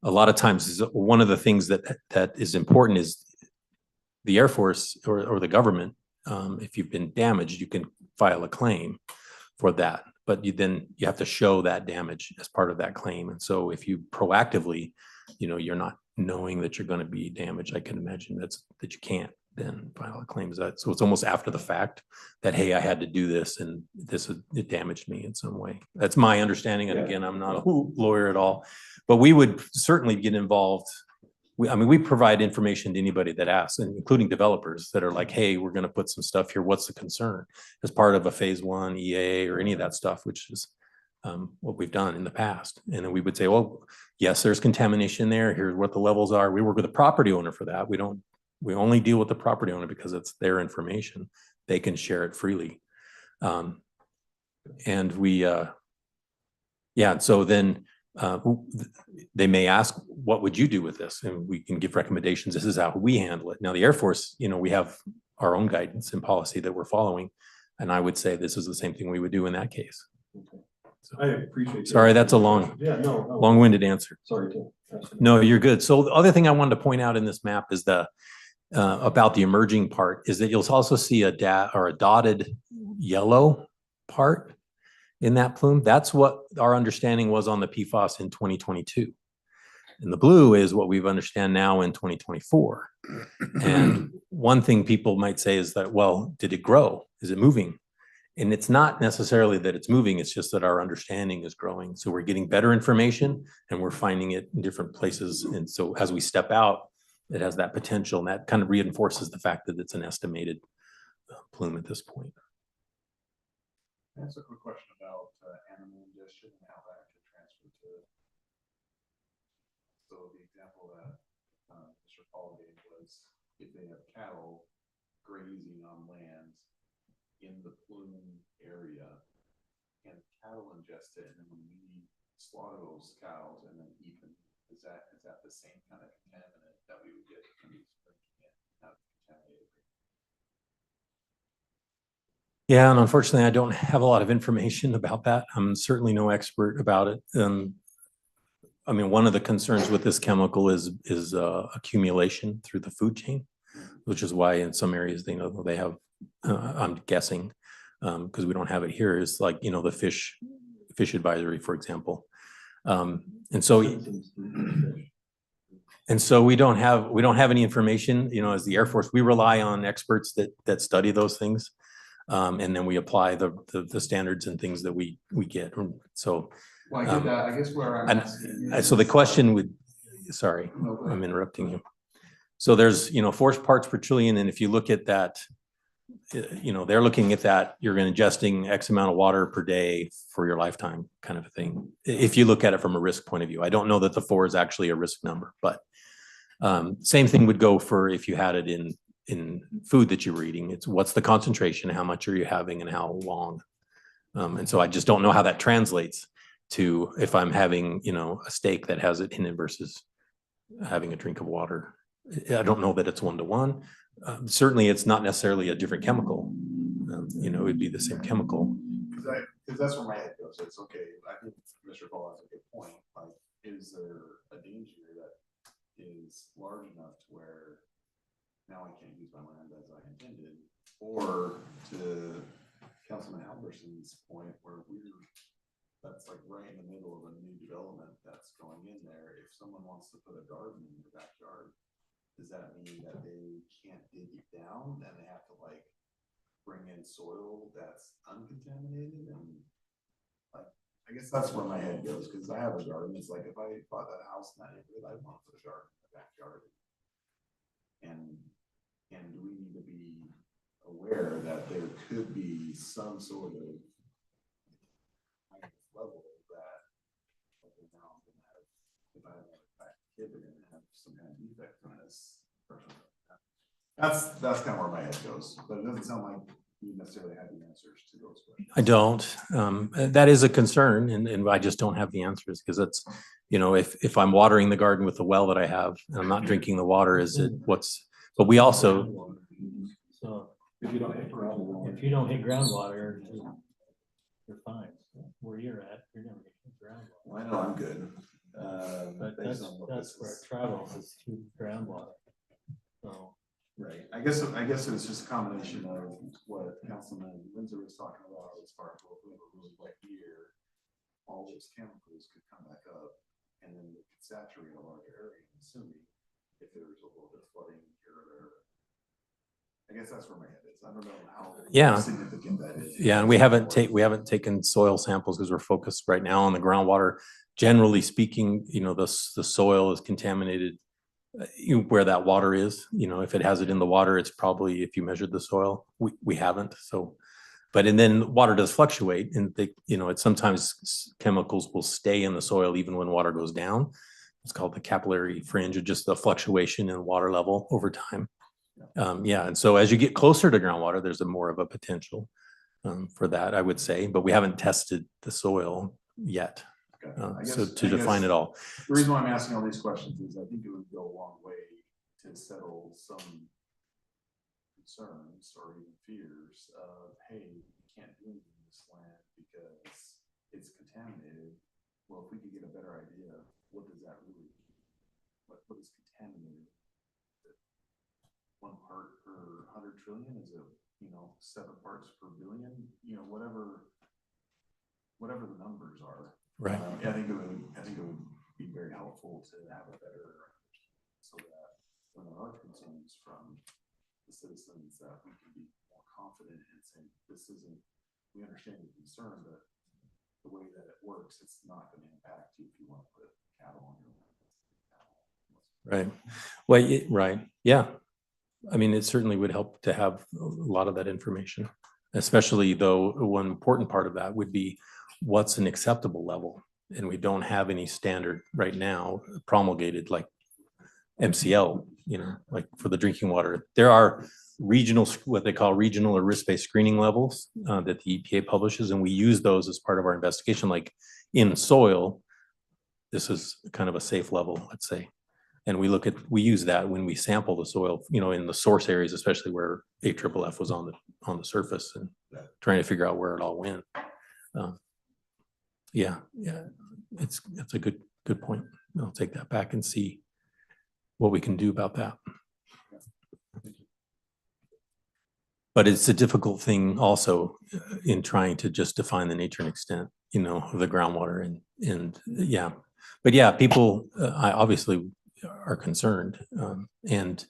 a lot of times is one of the things that is important is the Air Force or the government. If you've been damaged, you can file a claim for that, but you have to show that damage as part of that claim. And so if you proactively, you're not knowing that you're going to be damaged, I can imagine that you can't then file a claim. So it's almost after the fact that, hey, I had to do this and it damaged me in some way. That's my understanding. And again, I'm not a lawyer at all, but we would certainly get involved. We provide information to anybody that asks, and including developers that are like, hey, we're going to put some stuff here. What's the concern? As part of a phase 1 EA or any of that stuff, which is what we've done in the past. And then we would say, well, yes, there's contamination there. Here's what the levels are. We work with the property owner for that. We only deal with the property owner because it's their information. They can share it freely. And we Yeah, so then they may ask, what would you do with this? And we can give recommendations. This is how we handle it. Now, the Air Force, we have our own guidance and policy that we're following. And I would say this is the same thing we would do in that case. I appreciate. Sorry, that's a long-winded answer. Sorry to. No, you're good. So the other thing I wanted to point out in this map is about the emerging part is that you'll also see a dotted yellow part in that plume. That's what our understanding was on the PFAS in 2022. And the blue is what we've understand now in 2024. And one thing people might say is that, well, did it grow? Is it moving? And it's not necessarily that it's moving, it's just that our understanding is growing. So we're getting better information and we're finding it in different places. And so as we step out, it has that potential, and that kind of reinforces the fact that it's an estimated plume at this point. That's a quick question about animal ingestion and how that could transfer to. So the example that Mr. Paul gave was if they have cattle grazing on land in the plume area, and cattle ingest it, and then when we slaughter those cows and then eat them, is that the same kind of contaminant that we would get from these drinking it, not contaminated? Yeah, and unfortunately, I don't have a lot of information about that. I'm certainly no expert about it. I mean, one of the concerns with this chemical is accumulation through the food chain, which is why in some areas they have. I'm guessing because we don't have it here. Is like the fish advisory, for example, and so we don't have any information. As the Air Force, we rely on experts that study those things. And then we apply the standards and things that we get. So, well, I get that. I guess where I'm asking so the question would, sorry, I'm interrupting you. So there's, forced parts per trillion. And if you look at that, they're looking at that, you're ingesting X amount of water per day for your lifetime kind of a thing. If you look at it from a risk point of view, I don't know that the 4 is actually a risk number, but same thing would go for if you had it in food that you were eating. It's what's the concentration, how much are you having, and how long. And so I just don't know how that translates to if I'm having, a steak that has it in it versus having a drink of water. I don't know that it's 1-to-1. Certainly, it's not necessarily a different chemical. It would be the same chemical. Because that's where my head goes. It's okay. I think Mr. Paul has a good point. Like, is there a danger that is large enough to where now I can't use my land as I intended, or to Councilman Halverson's point, where that's like right in the middle of a new development that's going in there. If someone wants to put a garden in their backyard, does that mean that they can't dig it down and they have to bring in soil that's uncontaminated? And I guess that's where my head goes, because I have a garden. It's like if I bought that house in that neighborhood, I'd want to put a garden in the backyard. And do we need to be aware that there could be some sort of level that now I'm gonna have, if I have a kid, they're gonna have some kind of defect on this person. That's kind of where my head goes, but it doesn't sound like you necessarily have the answers to those questions. I don't. That is a concern, and I just don't have the answers because it's, if I'm watering the garden with the well that I have and I'm not drinking the water, but we also. So If you don't hit groundwater. if you don't hit groundwater, you're fine. Where you're at, you're never gonna hit groundwater. Well, I know I'm good. But based that's on what where this it is. travels is through groundwater. So. Right. I guess it was just a combination of what Councilman Windsor was talking about as far as what we have a really wet year, all those chemicals could come back up and then it could saturate a larger area, I'm assuming if there was a little bit of flooding here or there. I guess that's where my head is. I don't know how significant that is. Yeah, and we haven't taken soil samples because we're focused right now on the groundwater. Generally speaking, the soil is contaminated where that water is. If it has it in the water, it's probably, if you measured the soil, we haven't. So, and then water does fluctuate, and it's sometimes chemicals will stay in the soil even when water goes down. It's called the capillary fringe, or just the fluctuation in water level over time. And so as you get closer to groundwater, there's more of a potential for that, I would say, but we haven't tested the soil yet. Okay. I So guess- to I define guess it all. The reason why I'm asking all these questions is I think it would go a long way to settle some concerns or even fears of, hey, you can't do anything in this land because it's contaminated. Well, if we could get a better idea, what does that really, what is contaminated? 1 part per 100 trillion? Is it, 7 parts per billion? Whatever the numbers are. Right. I think it would be very helpful to have a better, so that when there are concerns from the citizens, that we can be more confident in saying, we understand your concern, but the way that it works, it's not going to impact you if you want to put cattle on your land. Right. Well, right. Yeah. I mean, it certainly would help to have a lot of that information, especially though one important part of that would be what's an acceptable level. And we don't have any standard right now promulgated like MCL, like for the drinking water. There are regional, what they call regional or risk-based screening levels that the EPA publishes, and we use those as part of our investigation. Like in soil, this is kind of a safe level, let's say. And we use that when we sample the soil, in the source areas, especially where AFFF was on the surface, and trying to figure out where it all went. Yeah, it's a good point. I'll take that back and see what we can do about that. But it's a difficult thing also in trying to just define the nature and extent, of the groundwater and yeah. But yeah, people I obviously are concerned, and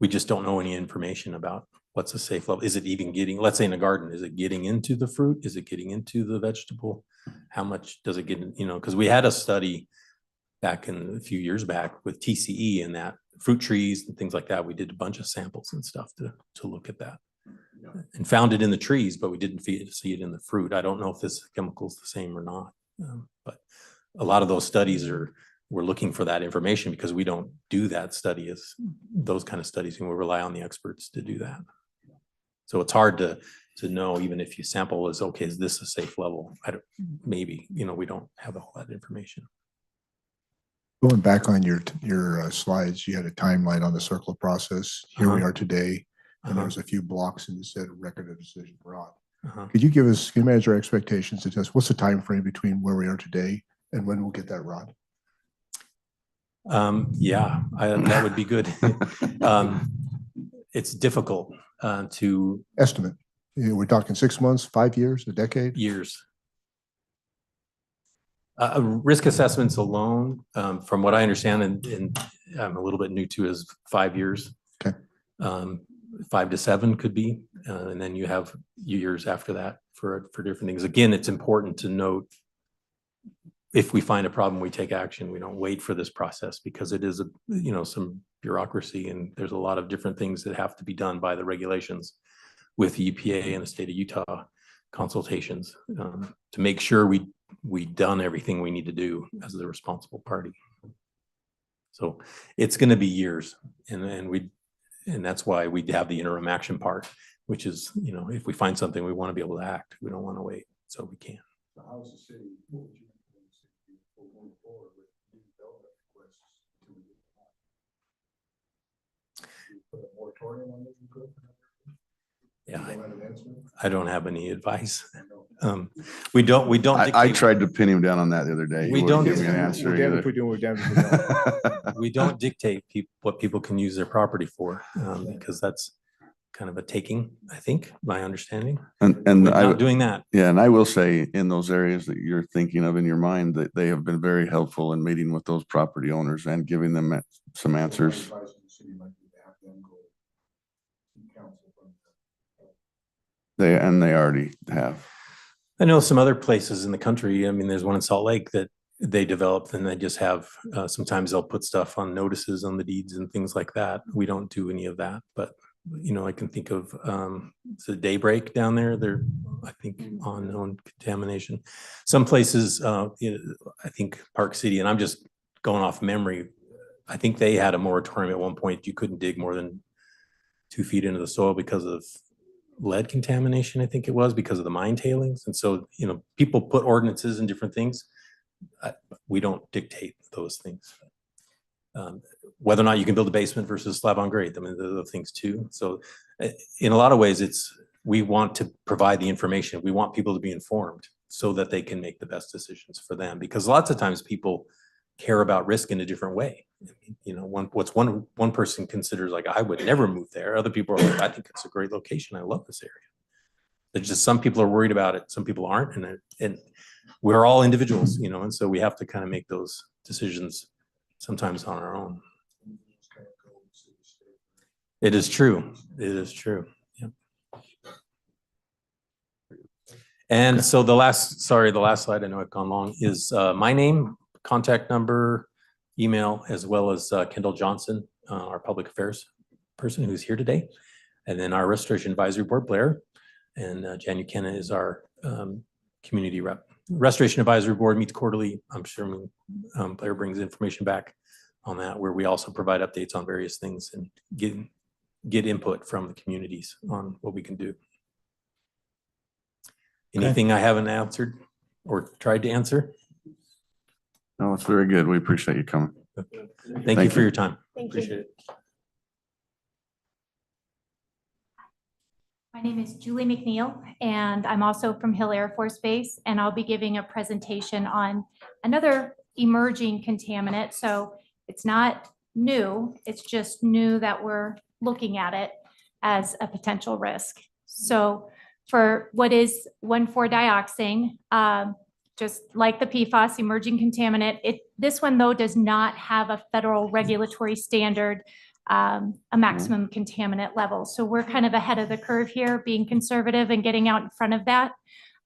we just don't know any information about what's a safe level. Is it even getting, let's say in a garden, is it getting into the fruit? Is it getting into the vegetable? How much does it get in, because we had a study back a few years back with TCE and that fruit trees and things like that. We did a bunch of samples and stuff to look at that. And found it in the trees, but we didn't see it in the fruit. I don't know if this chemical is the same or not, but a lot of those studies we're looking for that information because we don't do that study as those kind of studies, and we rely on the experts to do that. So it's hard to know, even if you sample is okay, is this a safe level? Maybe, we don't have all that information. Going back on your slides, you had a timeline on the circular process. Here we are today, and there was a few blocks and it said record of decision brought. Could you manage our expectations to test what's the time frame between where we are today and when we'll get that rod? Yeah, that would be good. It's difficult to estimate. We're talking 6 months, 5 years, a decade? Years. Risk assessments alone, from what I understand, and I'm a little bit new to, is 5 years. Okay. 5 to 7 could be, and then you have years after that for different things. Again, it's important to note, if we find a problem, we take action. We don't wait for this process because it is some bureaucracy, and there's a lot of different things that have to be done by the regulations with the EPA and the state of Utah consultations to make sure we done everything we need to do as the responsible party. So it's going to be years, and that's why we have the interim action part, which is, if we find something, we want to be able to act. We don't want to wait, so we can. So how's the city? What would you recommend the city do going forward with new development requests to put a moratorium on this? Yeah, I don't have any advice. We don't. I tried to pin him down on that the other day. We He don't wouldn't give me an answer either. We don't dictate what people can use their property for, because that's kind of a taking, I think, my understanding. And We're not doing that. Yeah, and I will say, in those areas that you're thinking of in your mind, that they have been very helpful in meeting with those property owners and giving them some answers. They already have. I know some other places in the country. I mean, there's one in Salt Lake that they developed, and they just have, sometimes they'll put stuff on notices on the deeds and things like that. We don't do any of that, but I can think of the Daybreak down there. They're, I think, on known contamination. Some places, I think Park City, and I'm just going off memory, I think they had a moratorium at one point. You couldn't dig more than 2 feet into the soil because of lead contamination, I think it was, because of the mine tailings. And so, people put ordinances and different things, We don't dictate those things. Whether or not you can build a basement versus slab on grade, I mean, those are things too. So in a lot of ways, we want to provide the information. We want people to be informed so that they can make the best decisions for them. Because lots of times people care about risk in a different way. You know, one person considers like, I would never move there. Other people are like, I think it's a great location. I love this area. It's just some people are worried about it. Some people aren't. And we're all individuals, you know, and so we have to kind of make those decisions sometimes on our own. It is true. It is true. Yep. And so the last slide, I know I've gone long, is my name, contact number, email, as well as Kendall Johnson, our public affairs person who's here today. And then our Restoration Advisory Board, Blair, and Jan Ukenna is our community rep. Restoration Advisory Board meets quarterly. I'm sure Blair brings information back on that, where we also provide updates on various things and get input from the communities on what we can do. Anything I haven't answered or tried to answer? No, it's very good. We appreciate you coming. Thank you for your time. Appreciate it. My name is Julie McNeil, and I'm also from Hill Air Force Base, and I'll be giving a presentation on another emerging contaminant. So it's not new, it's just new that we're looking at it as a potential risk. So for what is 1,4-dioxane, just like the PFAS emerging contaminant, this one though does not have a federal regulatory standard, a maximum contaminant level. So we're kind of ahead of the curve here, being conservative and getting out in front of that.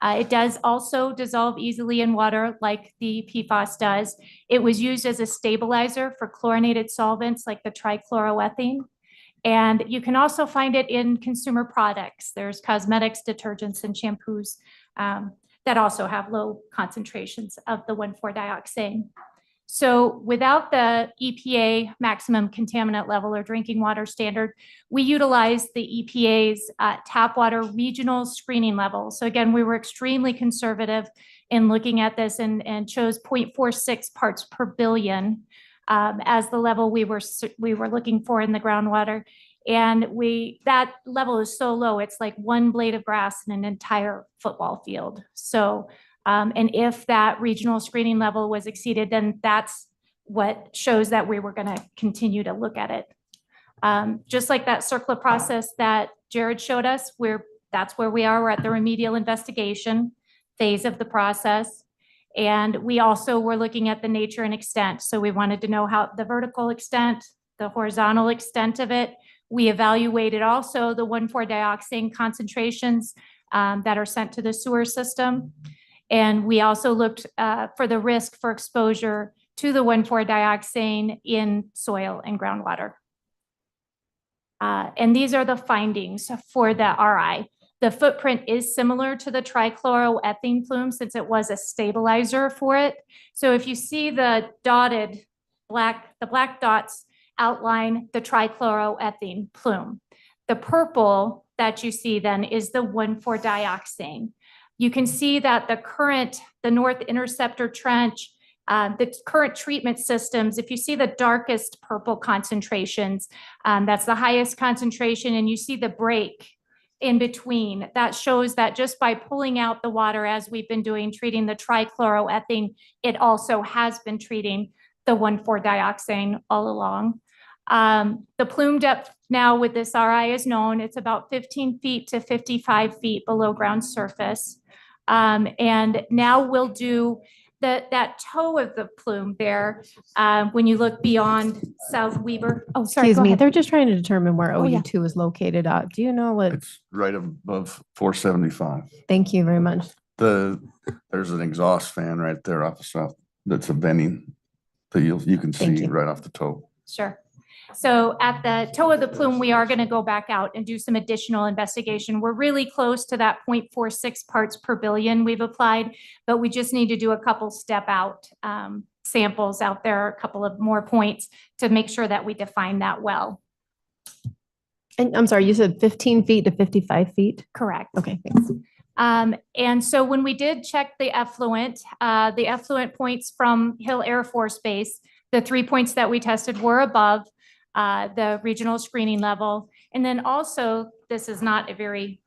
It does also dissolve easily in water like the PFAS does. It was used as a stabilizer for chlorinated solvents like the trichloroethane. And you can also find it in consumer products. There's cosmetics, detergents, and shampoos that also have low concentrations of the 1,4-dioxane. So without the EPA maximum contaminant level or drinking water standard, we utilize the EPA's tap water regional screening level. So again, we were extremely conservative in looking at this and chose 0.46 parts per billion as the level we were looking for in the groundwater. And that level is so low, it's like one blade of grass in an entire football field. So and if that regional screening level was exceeded, then that's what shows that we were going to continue to look at it. Just like that CERCLA process that Jared showed us, that's where we are. We're at the remedial investigation phase of the process. And we also were looking at the nature and extent. So we wanted to know how the vertical extent, the horizontal extent of it. We evaluated also the 1,4-dioxane concentrations that are sent to the sewer system. And we also looked for the risk for exposure to the 1,4-dioxane in soil and groundwater. And these are the findings for the RI. The footprint is similar to the trichloroethane plume since it was a stabilizer for it. So if you see the dotted the black dots outline the trichloroethane plume. The purple that you see then is the 1,4-dioxane. You can see that the North Interceptor Trench, the current treatment systems, if you see the darkest purple concentrations, that's the highest concentration, and you see the break in between. That shows that just by pulling out the water as we've been doing, treating the trichloroethane, it also has been treating the 1,4-dioxane all along. The plume depth now with this RI is known. It's about 15 feet to 55 feet below ground surface. And now we'll do that toe of the plume there. When you look beyond South Weber. Oh, sorry. Excuse me. They're just trying to determine where OU2 is located at. Do you know what? It's right above 475. Thank you very much. There's an exhaust fan right there off the south. That's a venting that you can see right off the toe. Sure. So at the toe of the plume, we are going to go back out and do some additional investigation. We're really close to that 0.46 parts per billion we've applied, but we just need to do a couple step out samples out there, a couple of more points to make sure that we define that well. And I'm sorry, you said 15 feet to 55 feet? Correct. Okay, thanks. And so when we did check the effluent points from Hill Air Force Base, the 3 points that we tested were above the regional screening level. And then also, this is not a very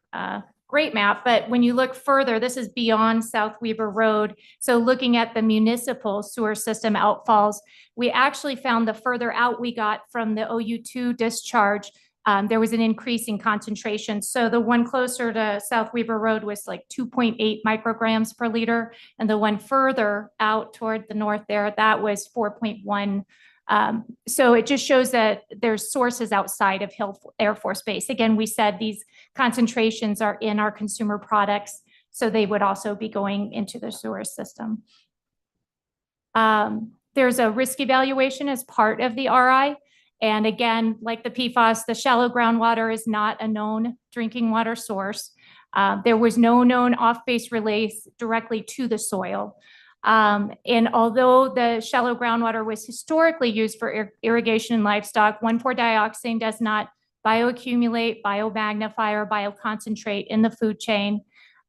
great map, but when you look further, this is beyond South Weber Road. So looking at the municipal sewer system outfalls, we actually found the further out we got from the OU2 discharge, there was an increase in concentration. So the one closer to South Weber Road was like 2.8 micrograms per liter. And the one further out toward the north there, that was 4.1. So it just shows that there's sources outside of Hill Air Force Base. Again, we said these concentrations are in our consumer products, so they would also be going into the sewer system. There's a risk evaluation as part of the RI. And again, like the PFAS, the shallow groundwater is not a known drinking water source. There was no known off-base release directly to the soil. And although the shallow groundwater was historically used for irrigation and livestock, 1,4-dioxane does not bioaccumulate, biomagnify, or bioconcentrate in the food chain.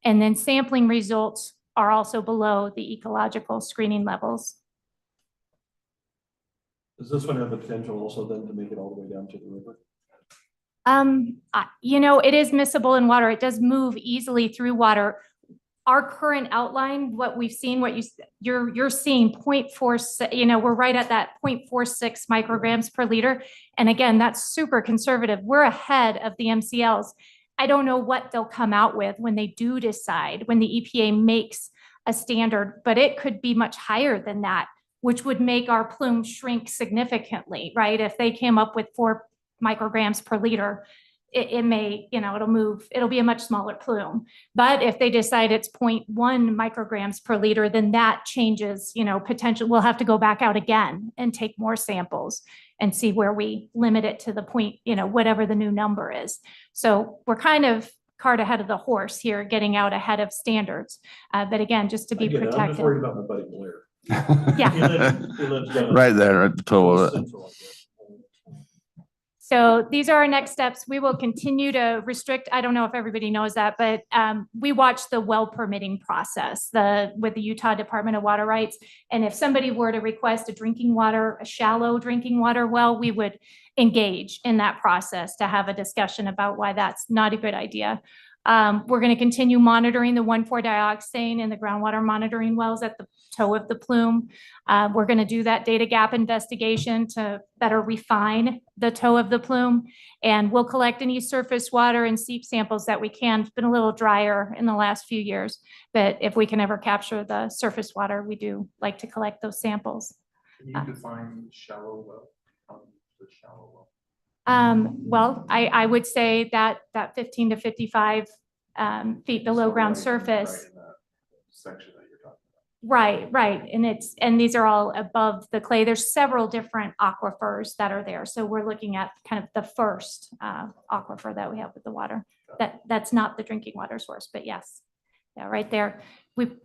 And then sampling results are also below the ecological screening levels. Does this one have the potential also then to make it all the way down to the river? You know, it is miscible in water. It does move easily through water. Our current outline, what we've seen, what you're seeing 0.4, you know, we're right at that 0.46 micrograms per liter. And again, that's super conservative. We're ahead of the MCLs. I don't know what they'll come out with when they do decide, when the EPA makes a standard, but it could be much higher than that, which would make our plume shrink significantly, right? If they came up with 4 micrograms per liter, it may, you know, it'll be a much smaller plume. But if they decide it's 0.1 micrograms per liter, then that changes, you know, potential. We'll have to go back out again and take more samples and see where we limit it to the point, you know, whatever the new number is. So we're kind of cart ahead of the horse here, getting out ahead of standards. But again, just to be protected. I'm just worried about my buddy Blair. Yeah. He lives down Right there at the toe of it. central, I guess. So these are our next steps. We will continue to restrict. I don't know if everybody knows that, but we watch the well permitting process with the Utah Department of Water Rights. And if somebody were to request a shallow drinking water well, we would engage in that process to have a discussion about why that's not a good idea. We're going to continue monitoring the 1,4-dioxane in the groundwater monitoring wells at the toe of the plume. We're going to do that data gap investigation to better refine the toe of the plume. And we'll collect any surface water and seep samples that we can. It's been a little drier in the last few years, but if we can ever capture the surface water, we do like to collect those samples. Can you define shallow well? The shallow well? Well, I would say that 15 to 55 feet below ground surface. Right in that section that you're talking about. Right. And these are all above the clay. There's several different aquifers that are there. So we're looking at kind of the first aquifer that we have with the water. That's not the drinking water source, but yes. Yeah, right there.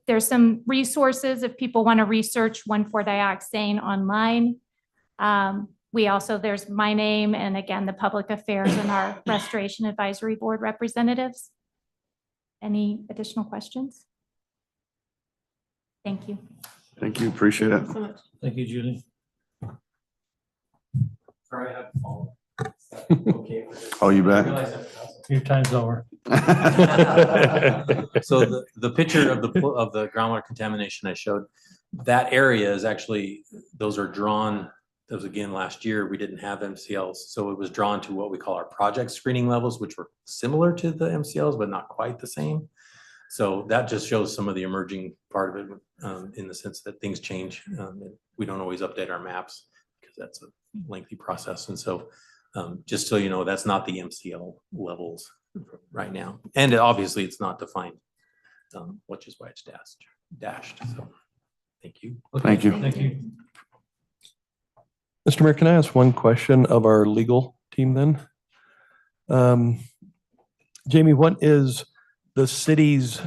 There's some resources if people want to research 1,4-dioxane online. There's my name and again, the public affairs and our restoration advisory board representatives. Any additional questions? Thank you. Thank you, appreciate it. Thank you, Julie. Sorry, I have to follow. Oh, you bet. Your time's over. So the picture of the groundwater contamination I showed, that area is actually, those are drawn. That was again last year, we didn't have MCLs. So it was drawn to what we call our project screening levels, which were similar to the MCLs, but not quite the same. So that just shows some of the emerging part of it in the sense that things change. We don't always update our maps because that's a lengthy process. And so just so you know, that's not the MCL levels right now. And obviously it's not defined, which is why it's dashed. So thank you. Thank you. Thank you. Mr. Mayor, can I ask one question of our legal team then? Jamie, what is the city's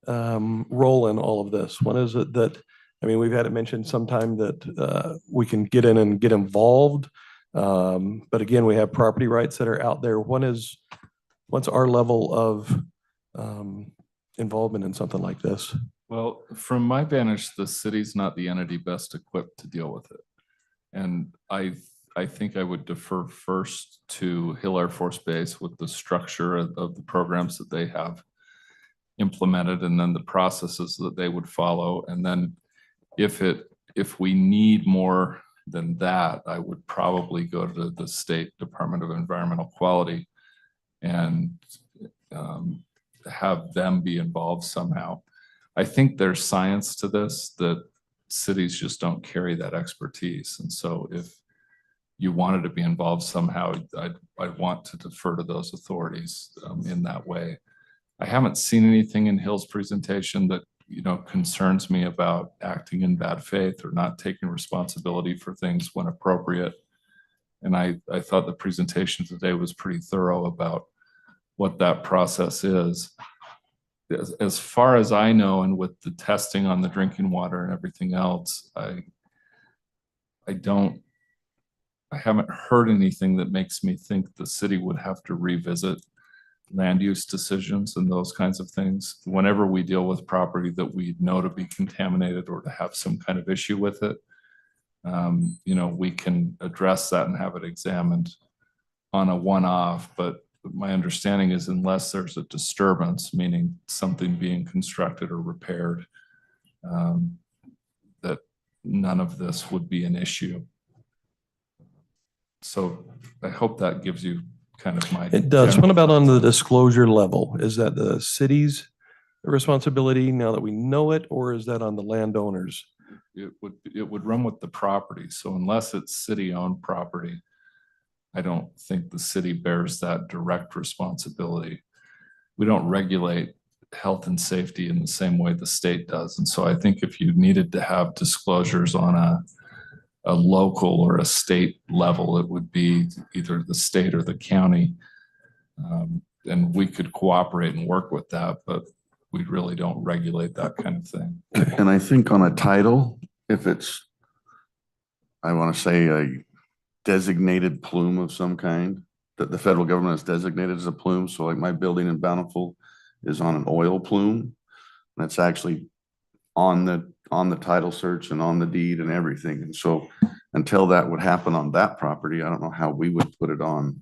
role in all of this? What is it that, I mean, we've had it mentioned sometime that we can get in and get involved. But again, we have property rights that are out there. What's our level of involvement in something like this? Well, from my vantage, the city's not the entity best equipped to deal with it. And I think I would defer first to Hill Air Force Base with the structure of the programs that they have implemented and then the processes that they would follow. And then if we need more than that, I would probably go to the State Department of Environmental Quality and have them be involved somehow. I think there's science to this that cities just don't carry that expertise. And so if you wanted to be involved somehow, I'd want to defer to those authorities in that way. I haven't seen anything in Hill's presentation that, you know, concerns me about acting in bad faith or not taking responsibility for things when appropriate. And I thought the presentation today was pretty thorough about what that process is. As far as I know, and with the testing on the drinking water and everything else, I haven't heard anything that makes me think the city would have to revisit land use decisions and those kinds of things. Whenever we deal with property that we know to be contaminated or to have some kind of issue with it, you know, we can address that and have it examined on a one-off. But my understanding is unless there's a disturbance, meaning something being constructed or repaired, that none of this would be an issue. So I hope that gives you kind of my. It does. What about on the disclosure level? Is that the city's responsibility now that we know it, or is that on the landowners? It would run with the property. So unless it's city-owned property, I don't think the city bears that direct responsibility. We don't regulate health and safety in the same way the state does. And so I think if you needed to have disclosures on a local or a state level, it would be either the state or the county. And we could cooperate and work with that, but we really don't regulate that kind of thing. And I think on a title, if it's, I want to say a designated plume of some kind that the federal government has designated as a plume. So like my building in Bountiful is on an oil plume. That's actually on the title search and on the deed and everything. And so until that would happen on that property, I don't know how we would put it on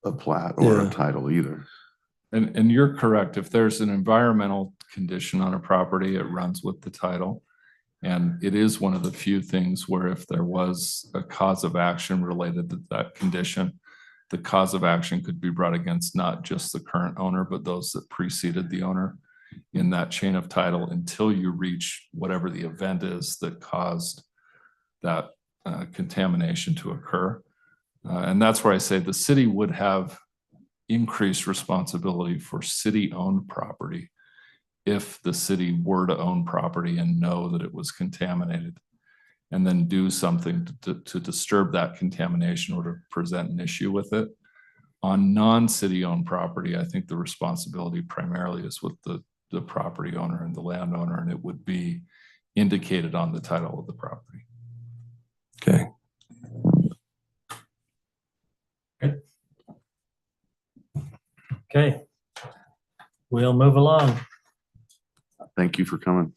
a plat or a title either. And you're correct. If there's an environmental condition on a property, it runs with the title. And it is one of the few things where if there was a cause of action related to that condition, the cause of action could be brought against not just the current owner, but those that preceded the owner in that chain of title until you reach whatever the event is that caused that contamination to occur. And that's where I say the city would have increased responsibility for city-owned property if the city were to own property and know that it was contaminated, and then do something to disturb that contamination or to present an issue with it. On non-city owned property, I think the responsibility primarily is with the property owner and the landowner, and it would be indicated on the title of the property. Okay. Okay. We'll move along. Thank you for coming.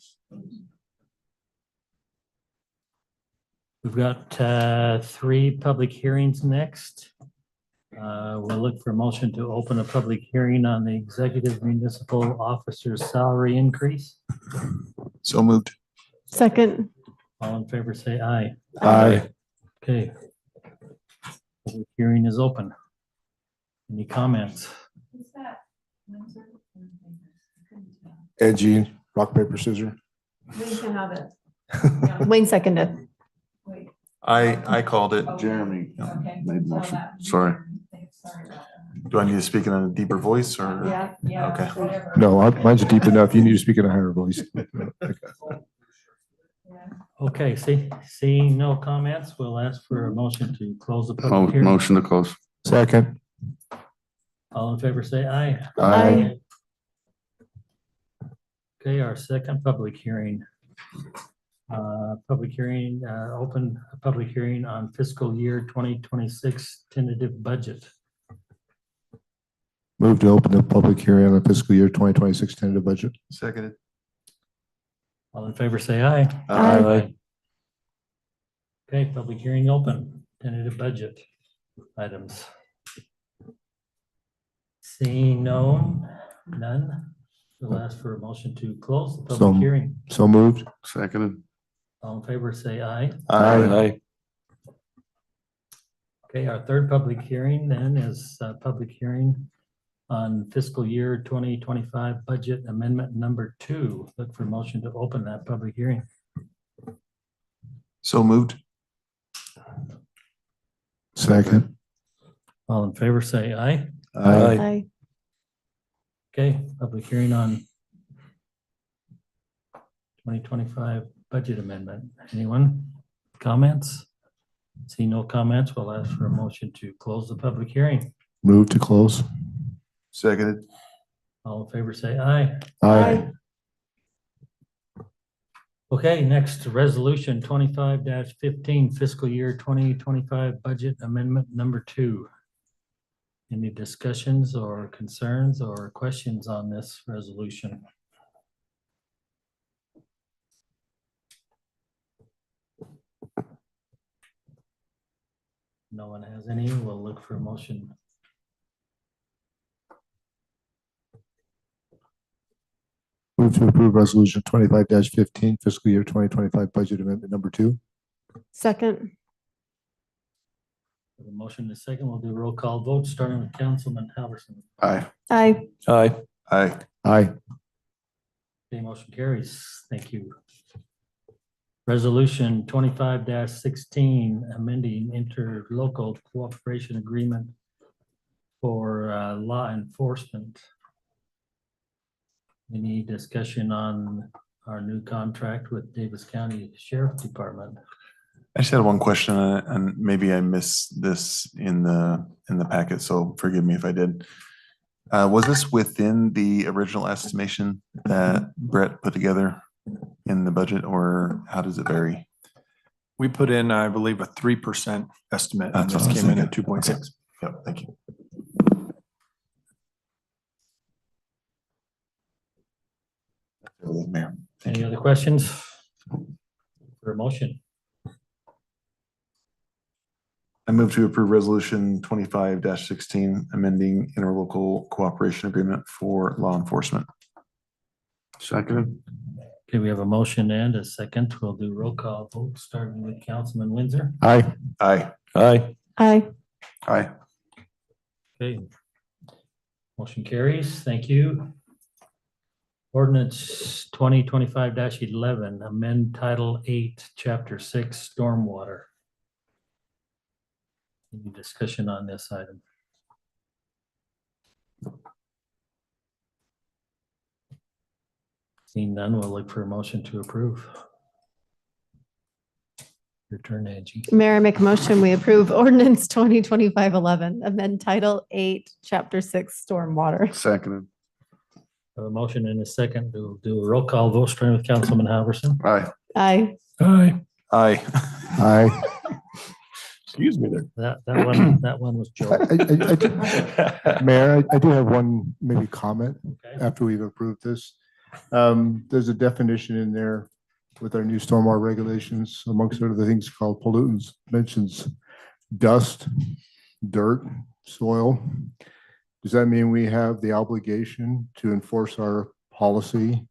We've got 3 public hearings next. We'll look for a motion to open a public hearing on the executive municipal officer's salary increase. So moved. Second. All in favor, say aye. Aye. Okay. Public hearing is open. Any comments? Ed Jean, rock, paper, scissors. Wayne seconded. I called it. Jeremy made motion. Sorry. Do I need to speak in a deeper voice or? Yeah. Okay. No, mine's deep enough. You need to speak in a higher voice. Okay, seeing no comments, we'll ask for a motion to close the public hearing. Motion to close. Second. All in favor, say aye. Aye. Okay, our second public hearing. Open a public hearing on fiscal year 2026 tentative budget. Move to open the public hearing on the fiscal year 2026 tentative budget. Seconded. All in favor, say aye. Aye. Okay, public hearing open, tentative budget items. Seeing none, we'll ask for a motion to close the So- public hearing. So moved. Seconded. All in favor, say aye. Aye. Okay, our third public hearing then is a public hearing on fiscal year 2025 budget amendment number 2. Look for motion to open that public hearing. So moved. Second. All in favor, say aye. Aye. Aye. Okay, public hearing on 2025 budget amendment. Anyone? Comments? See no comments, we'll ask for a motion to close the public hearing. Move to close. Seconded. All in favor, say aye. Aye. Okay, next, resolution 25-15 fiscal year 2025 budget amendment number 2. Any discussions or concerns or questions on this resolution? No one has any, we'll look for a motion. Move to approve resolution 25-15 fiscal year 2025 budget amendment number 2. Second. For the motion is second, we'll do a roll call vote, starting with Councilman Halverson. Aye. Aye. Aye. Aye. Aye. Okay, motion carries. Thank you. Resolution 25-16, amending interlocal cooperation agreement for law enforcement. Any discussion on our new contract with Davis County Sheriff Department? I just had one question on it, and maybe I missed this in the packet, so forgive me if I did. Was this within the original estimation that Brett put together in the budget, or how does it vary? We put in, I believe, a 3% estimate, and That's what this I was came in at thinking. 2.6. Yep, thank you. Mayor. Any other questions? For a motion? I move to approve resolution 25-16, amending interlocal cooperation agreement for law enforcement. Seconded. Okay, we have a motion and a second. We'll do roll call vote, starting with Councilman Windsor. Aye. Aye. Aye. Aye. Aye. Okay. Motion carries. Thank you. Ordinance 2025-11, amend Title 8, Chapter 6, Stormwater. Any discussion on this item? Seeing none, we'll look for a motion to approve. Your turn, Angie. Mayor, I make a motion, we approve ordinance 2025-11, amend Title 8, Chapter 6, Stormwater. Seconded. A motion and a second. We'll do a roll call vote, starting with Councilman Halverson. Aye. Aye. Aye. Aye. Aye. Excuse me there. That one was Joe. Mayor, I do have one maybe comment Okay. after we've approved this. There's a definition in there with our new stormwater regulations, amongst other things called pollutants, mentions dust, dirt, soil. Does that mean we have the obligation to enforce our policy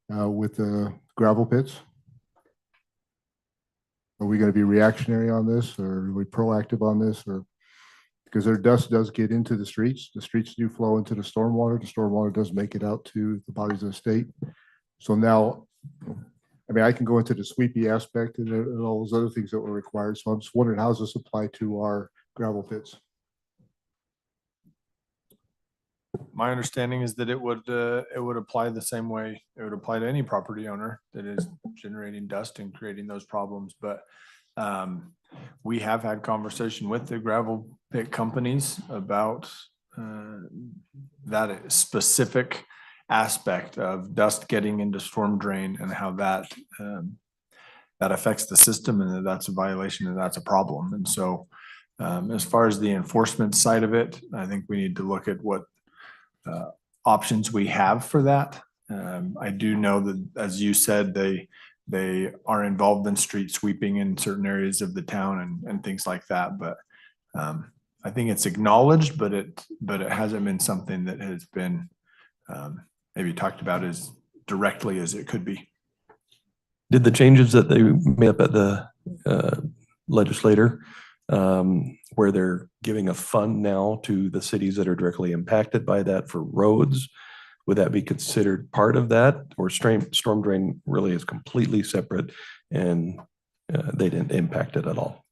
with the gravel pits? Are we going to be reactionary on this, or are we proactive on this, or because their dust does get into the streets do flow into the stormwater does make it out to the bodies of the state. So now, I mean, I can go into the sweepy aspect and all those other things that were required. So I'm just wondering, how does this apply to our gravel pits? My understanding is that it would apply the same way. It would apply to any property owner that is generating dust and creating those problems. But we have had conversation with the gravel pit companies about that specific aspect of dust getting into storm drain and how that affects the system, and that's a violation and that's a problem. And so as far as the enforcement side of it, I think we need to look at what options we have for that. I do know that, as you said, they are involved in street sweeping in certain areas of the town and things like that, but I think it's acknowledged, but it hasn't been something that has been maybe talked about as directly as it could be. Did the changes that they made up at the legislator, where they're giving a fund now to the cities that are directly impacted by that for roads, would that be considered part of that? Or storm drain really is completely separate and they didn't impact it at all?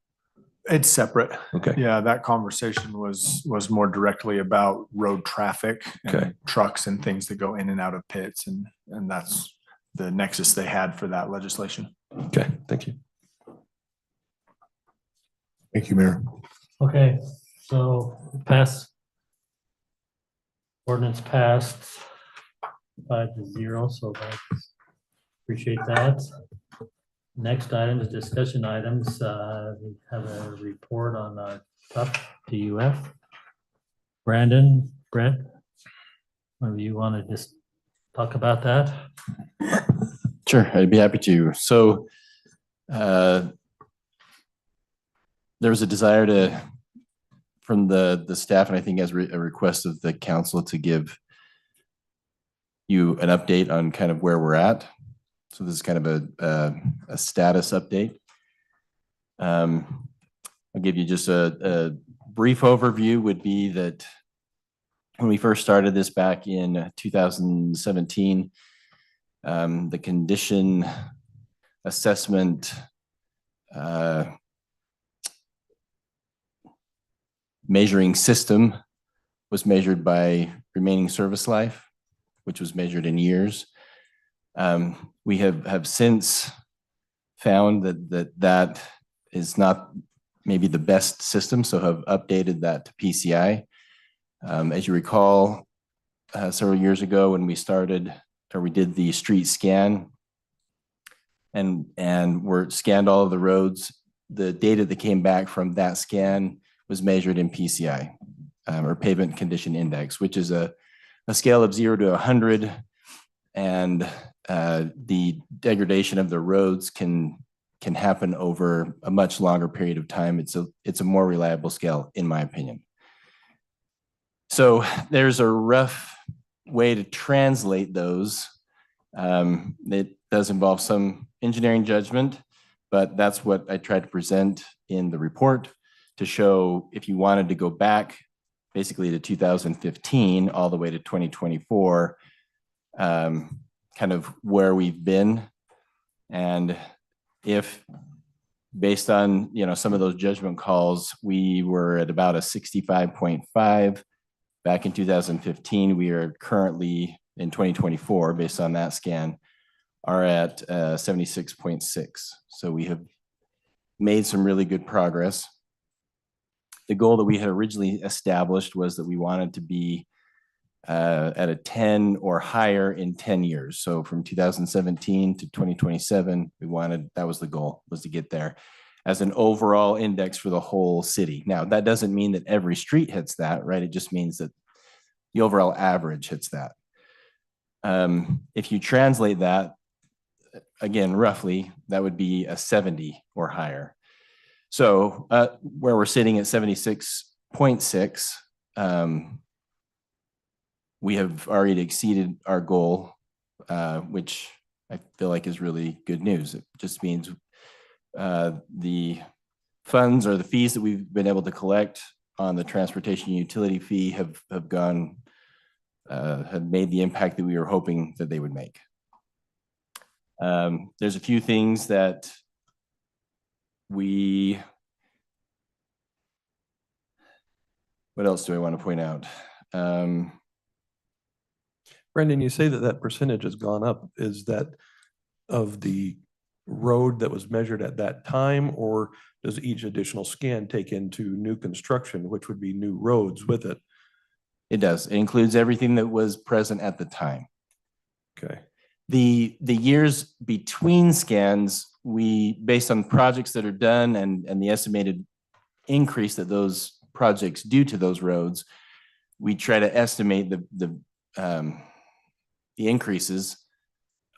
It's separate. Okay. Yeah, that conversation was more directly about road traffic Okay. and trucks and things that go in and out of pits, and that's the nexus they had for that legislation. Okay, thank you. Thank you, Mayor. Okay, so ordinance passed 5-0, so appreciate that. Next item is discussion items. We have a report on TUF, TUF. Brandon, Brett, maybe you want to just talk about that? Sure, I'd be happy to. So there was a desire from the staff, and I think as a request of the council, to give you an update on kind of where we're at. So this is kind of a status update. I'll give you just a brief overview. Would be that when we first started this back in 2017, the condition assessment measuring system was measured by remaining service life, which was measured in years. We have since found that is not maybe the best system, so have updated that to PCI. As you recall, several years ago when we did the street scan and scanned all of the roads, the data that came back from that scan was measured in PCI, or pavement condition index, which is a scale of 0 to 100. And the degradation of the roads can happen over a much longer period of time. It's a more reliable scale, in my opinion. So there's a rough way to translate those. It does involve some engineering judgment, but that's what I tried to present in the report to show if you wanted to go back basically to 2015 all the way to 2024, kind of where we've been. And if based on, some of those judgment calls, we were at about a 65.5 back in 2015. We are currently in 2024, based on that scan, are at 76.6. So we have made some really good progress. The goal that we had originally established was that we wanted to be at a 10 or higher in 10 years. So from 2017 to 2027, that was the goal, was to get there as an overall index for the whole city. Now, that doesn't mean that every street hits that, right? It just means that the overall average hits that. If you translate that, again, roughly, that would be a 70 or higher. So where we're sitting at 76.6, we have already exceeded our goal, which I feel like is really good news. It just means the funds or the fees that we've been able to collect on the transportation utility fee have made the impact that we were hoping that they would make. There's a few things that what else do I want to point out? Brendan, you say that percentage has gone up. Is that of the road that was measured at that time, or does each additional scan take into new construction, which would be new roads with it? It does. It includes everything that was present at the time. Okay. The years between scans, based on projects that are done and the estimated increase that those projects do to those roads, we try to estimate the increases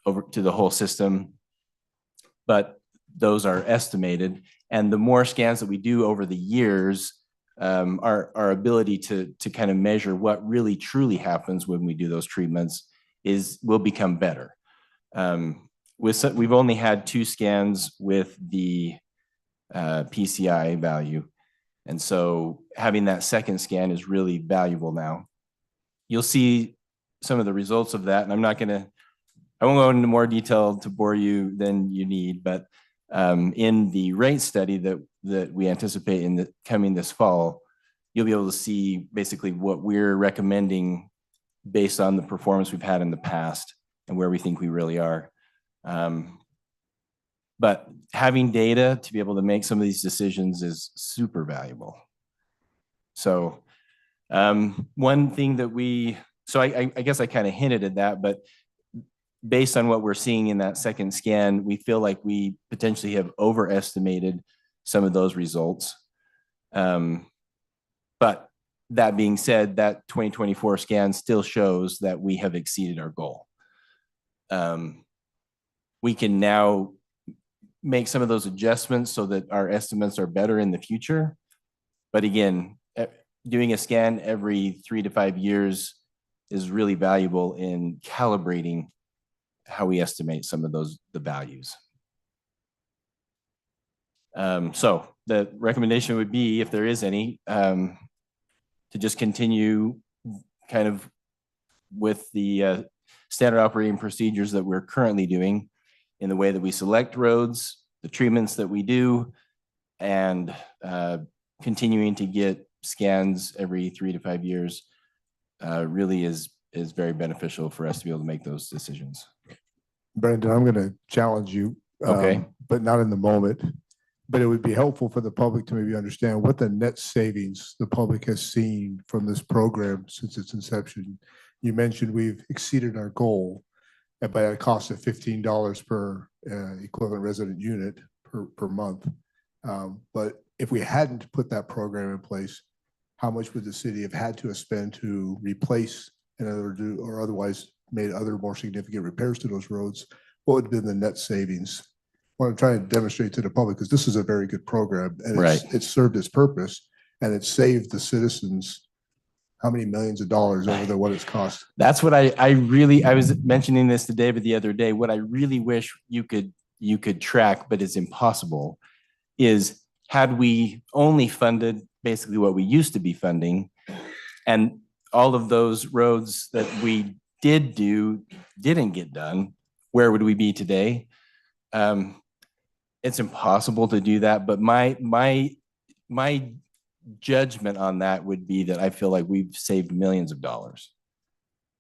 over to the whole system, but those are estimated. And the more scans that we do over the years, our ability to kind of measure what really truly happens when we do those treatments will become better. We've only had 2 scans with the PCI value. And so having that second scan is really valuable now. You'll see some of the results of that, and I won't go into more detail to bore you than you need, but in the rate study that we anticipate coming this fall, you'll be able to see basically what we're recommending based on the performance we've had in the past and where we think we really are. But having data to be able to make some of these decisions is super valuable. So one thing that I guess I kind of hinted at that, but based on what we're seeing in that second scan, we feel like we potentially have overestimated some of those results. But that being said, that 2024 scan still shows that we have exceeded our goal. We can now make some of those adjustments so that our estimates are better in the future. But again, doing a scan every 3 to 5 years is really valuable in calibrating how we estimate some of the values. So the recommendation would be, if there is any, to just continue kind of with the standard operating procedures that we're currently doing in the way that we select roads, the treatments that we do, and continuing to get scans every 3 to 5 years really is very beneficial for us to be able to make those decisions. Brandon, I'm going to challenge you, Okay. But not in the moment. But it would be helpful for the public to maybe understand what the net savings the public has seen from this program since its inception. You mentioned we've exceeded our goal by a cost of $15 per equivalent resident unit per month. But if we hadn't put that program in place, how much would the city have had to spend to replace or otherwise made other more significant repairs to those roads? What would have been the net savings? What I'm trying to demonstrate to the public, because this is a very good program and it's served its purpose and it's saved the citizens how many millions of dollars over what it's cost. That's what I was mentioning this to David the other day. What I really wish you could track, but it's impossible, is had we only funded basically what we used to be funding, and all of those roads that we didn't get done, where would we be today? It's impossible to do that, but my judgment on that would be that I feel like we've saved millions of dollars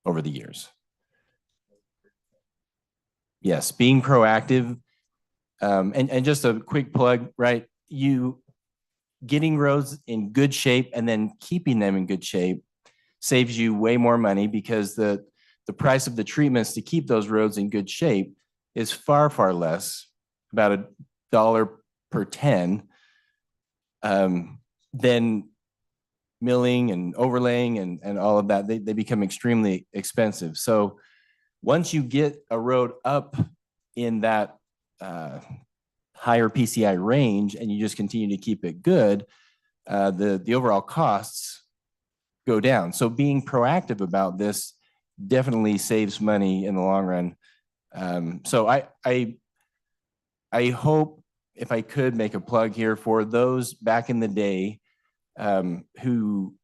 over the years. Yes, being proactive, and just a quick plug, right? Getting roads in good shape and then keeping them in good shape saves you way more money, because the price of the treatments to keep those roads in good shape is far, far less, about $1 per 10, then milling and overlaying and all of that. They become extremely expensive. So once you get a road up in that higher PCI range and you just continue to keep it good, the overall costs go down. So being proactive about this definitely saves money in the long run. So I hope, if I could make a plug here for those back in the day who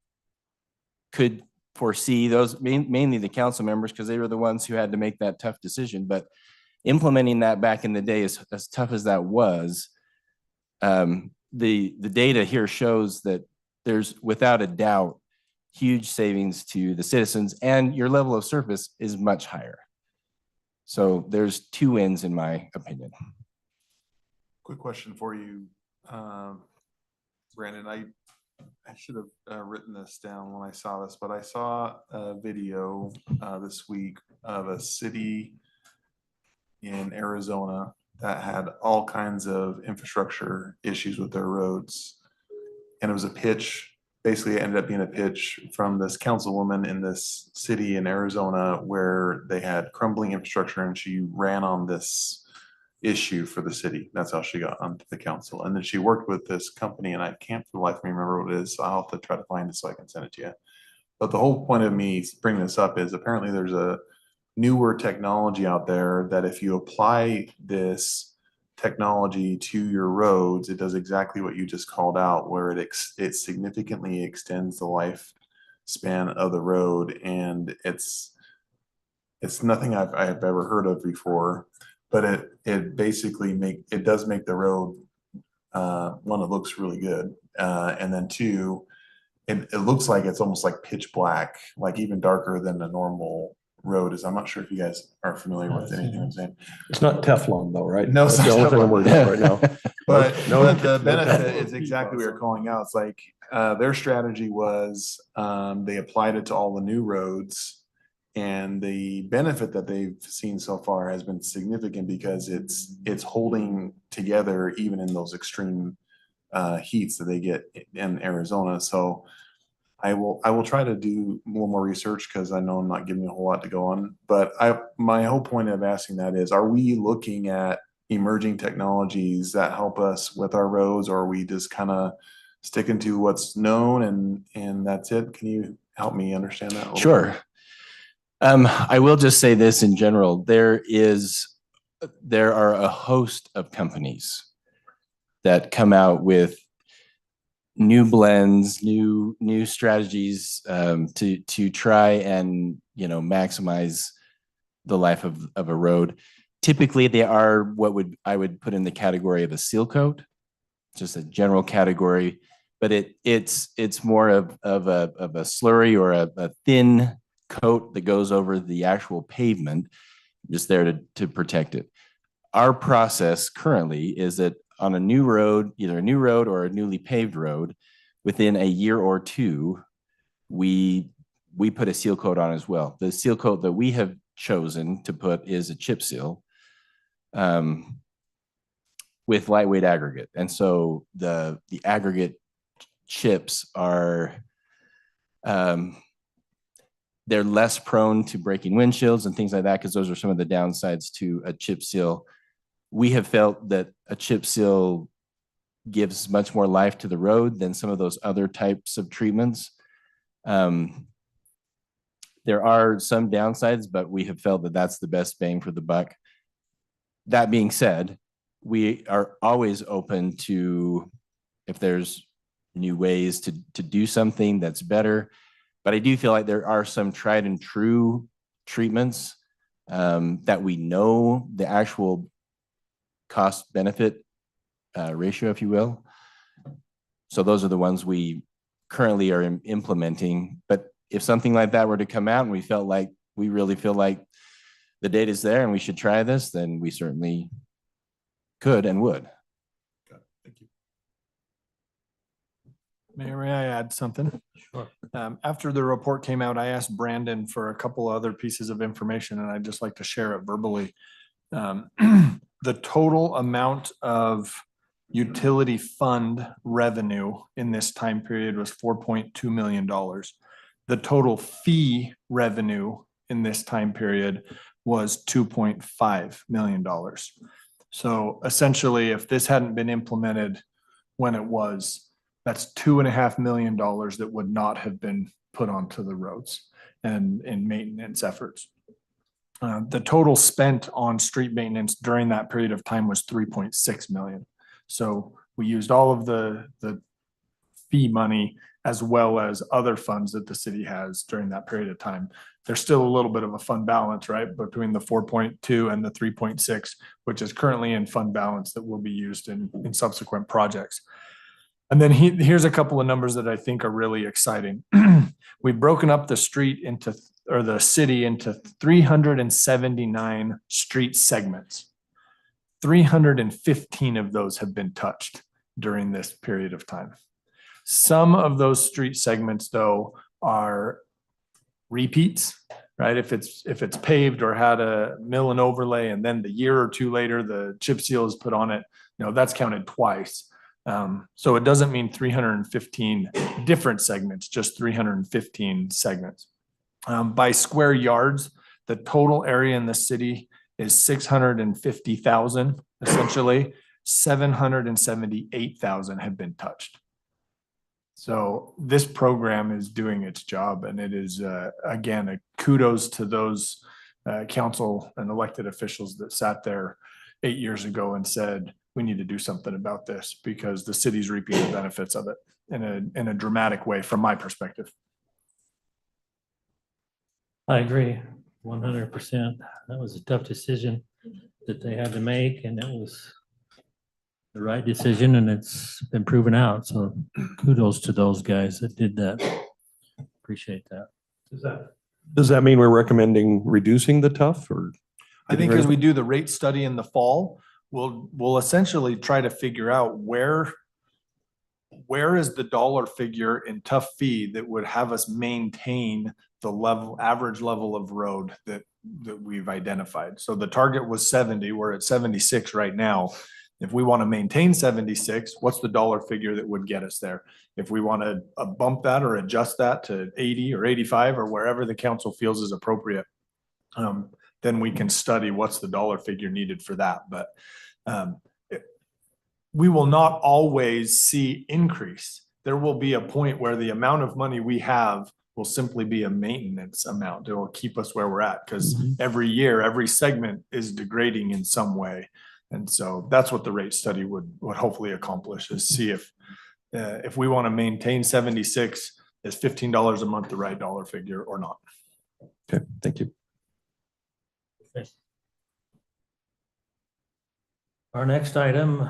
could foresee those, mainly the council members, because they were the ones who had to make that tough decision. But implementing that back in the day, as tough as that was, the data here shows that there's, without a doubt, huge savings to the citizens, and your level of service is much higher. So there's 2 wins in my opinion. Quick question for you, Brandon. I should have written this down when I saw this, but I saw a video this week of a city in Arizona that had all kinds of infrastructure issues with their roads. And it was a pitch basically it ended up being a pitch from this councilwoman in this city in Arizona where they had crumbling infrastructure and she ran on this issue for the city. That's how she got onto the council. And then she worked with this company and I can't for the life of me remember what it is. So I'll have to try to find it so I can send it to you. But the whole point of me bringing this up is apparently there's a newer technology out there that if you apply this technology to your roads, it does exactly what you just called out, where it significantly extends the lifespan of the road. And it's nothing I've ever heard of before, but it basically does make the road one, it looks really good. And then two, it looks like it's almost like pitch black, like even darker than the normal road is. I'm not sure if you guys are familiar with anything I'm saying. It's not Teflon though, right? No, it's That's the not only thing I'm Teflon. worried about right now. But No, the no benefit Teflon. is exactly what you're calling out. It's like their strategy was they applied it to all the new roads, and the benefit that they've seen so far has been significant because it's holding together even in those extreme heats that they get in Arizona. So I will try to do a little more research because I know I'm not giving you a whole lot to go on. But my whole point of asking that is, are we looking at emerging technologies that help us with our roads, or are we just kind of sticking to what's known and that's it? Can you help me understand that a little Sure. bit? I will just say this in general. There are a host of companies that come out with new blends, new strategies to try and maximize the life of a road. Typically, they are what I would put in the category of a seal coat, just a general category. But it's more of a slurry or a thin coat that goes over the actual pavement, just there to protect it. Our process currently is that on a new road, either a new road or a newly paved road, within a year or two, we put a seal coat on as well. The seal coat that we have chosen to put is a chip seal with lightweight aggregate. And so the aggregate chips are, they're less prone to breaking windshields and things like that, because those are some of the downsides to a chip seal. We have felt that a chip seal gives much more life to the road than some of those other types of treatments. There are some downsides, but we have felt that that's the best bang for the buck. That being said, we are always open to if there's new ways to do something that's better. But I do feel like there are some tried and true treatments that we know the actual cost benefit ratio, if you will. So those are the ones we currently are implementing. But if something like that were to come out and we really feel like the data is there and we should try this, then we certainly could and would. Thank you. Mayor, may I add something? Sure. After the report came out, I asked Brandon for a couple other pieces of information, and I'd just like to share it verbally. The total amount of utility fund revenue in this time period was $4.2 million. The total fee revenue in this time period was $2.5 million. So essentially, if this hadn't been implemented when it was, that's $2.5 million that would not have been put onto the roads and in maintenance efforts. The total spent on street maintenance during that period of time was 3.6 million. So we used all of the fee money as well as other funds that the city has during that period of time. There's still a little bit of a fund balance, right, between the 4.2 and the 3.6, which is currently in fund balance that will be used in subsequent projects. And then here's a couple of numbers that I think are really exciting. We've broken up the street into, or the city into 379 street segments. 315 of those have been touched during this period of time. Some of those street segments, though, are repeats, right? If it's paved or had a mill and overlay, and then the year or two later, the chip seal is put on it, that's counted twice. So it doesn't mean 315 different segments, just 315 segments. By square yards, the total area in the city is 650,000, essentially. 778,000 have been touched. So this program is doing its job, and it is, again, a kudos to those council and elected officials that sat there 8 years ago and said, we need to do something about this because the city's reaping the benefits of it in a dramatic way from my perspective. I agree, 100%. That was a tough decision that they had to make, and it was the right decision, and it's been proven out. So kudos to those guys that did that. Appreciate that. Does that mean we're recommending reducing the TUF or? I think as we do the rate study in the fall, we'll essentially try to figure out where is the dollar figure in TUF fee that would have us maintain the average level of road that we've identified. So the target was 70, we're at 76 right now. If we want to maintain 76, what's the dollar figure that would get us there? If we want to bump that or adjust that to 80 or 85 or wherever the council feels is appropriate, then we can study what's the dollar figure needed for that. But we will not always see increase. There will be a point where the amount of money we have will simply be a maintenance amount. It will keep us where we're at because every year, every segment is degrading in some way. And so that's what the rate study would hopefully accomplish, is see if we want to maintain 76, is $15 a month the right dollar figure or not. Okay, thank you. Our next item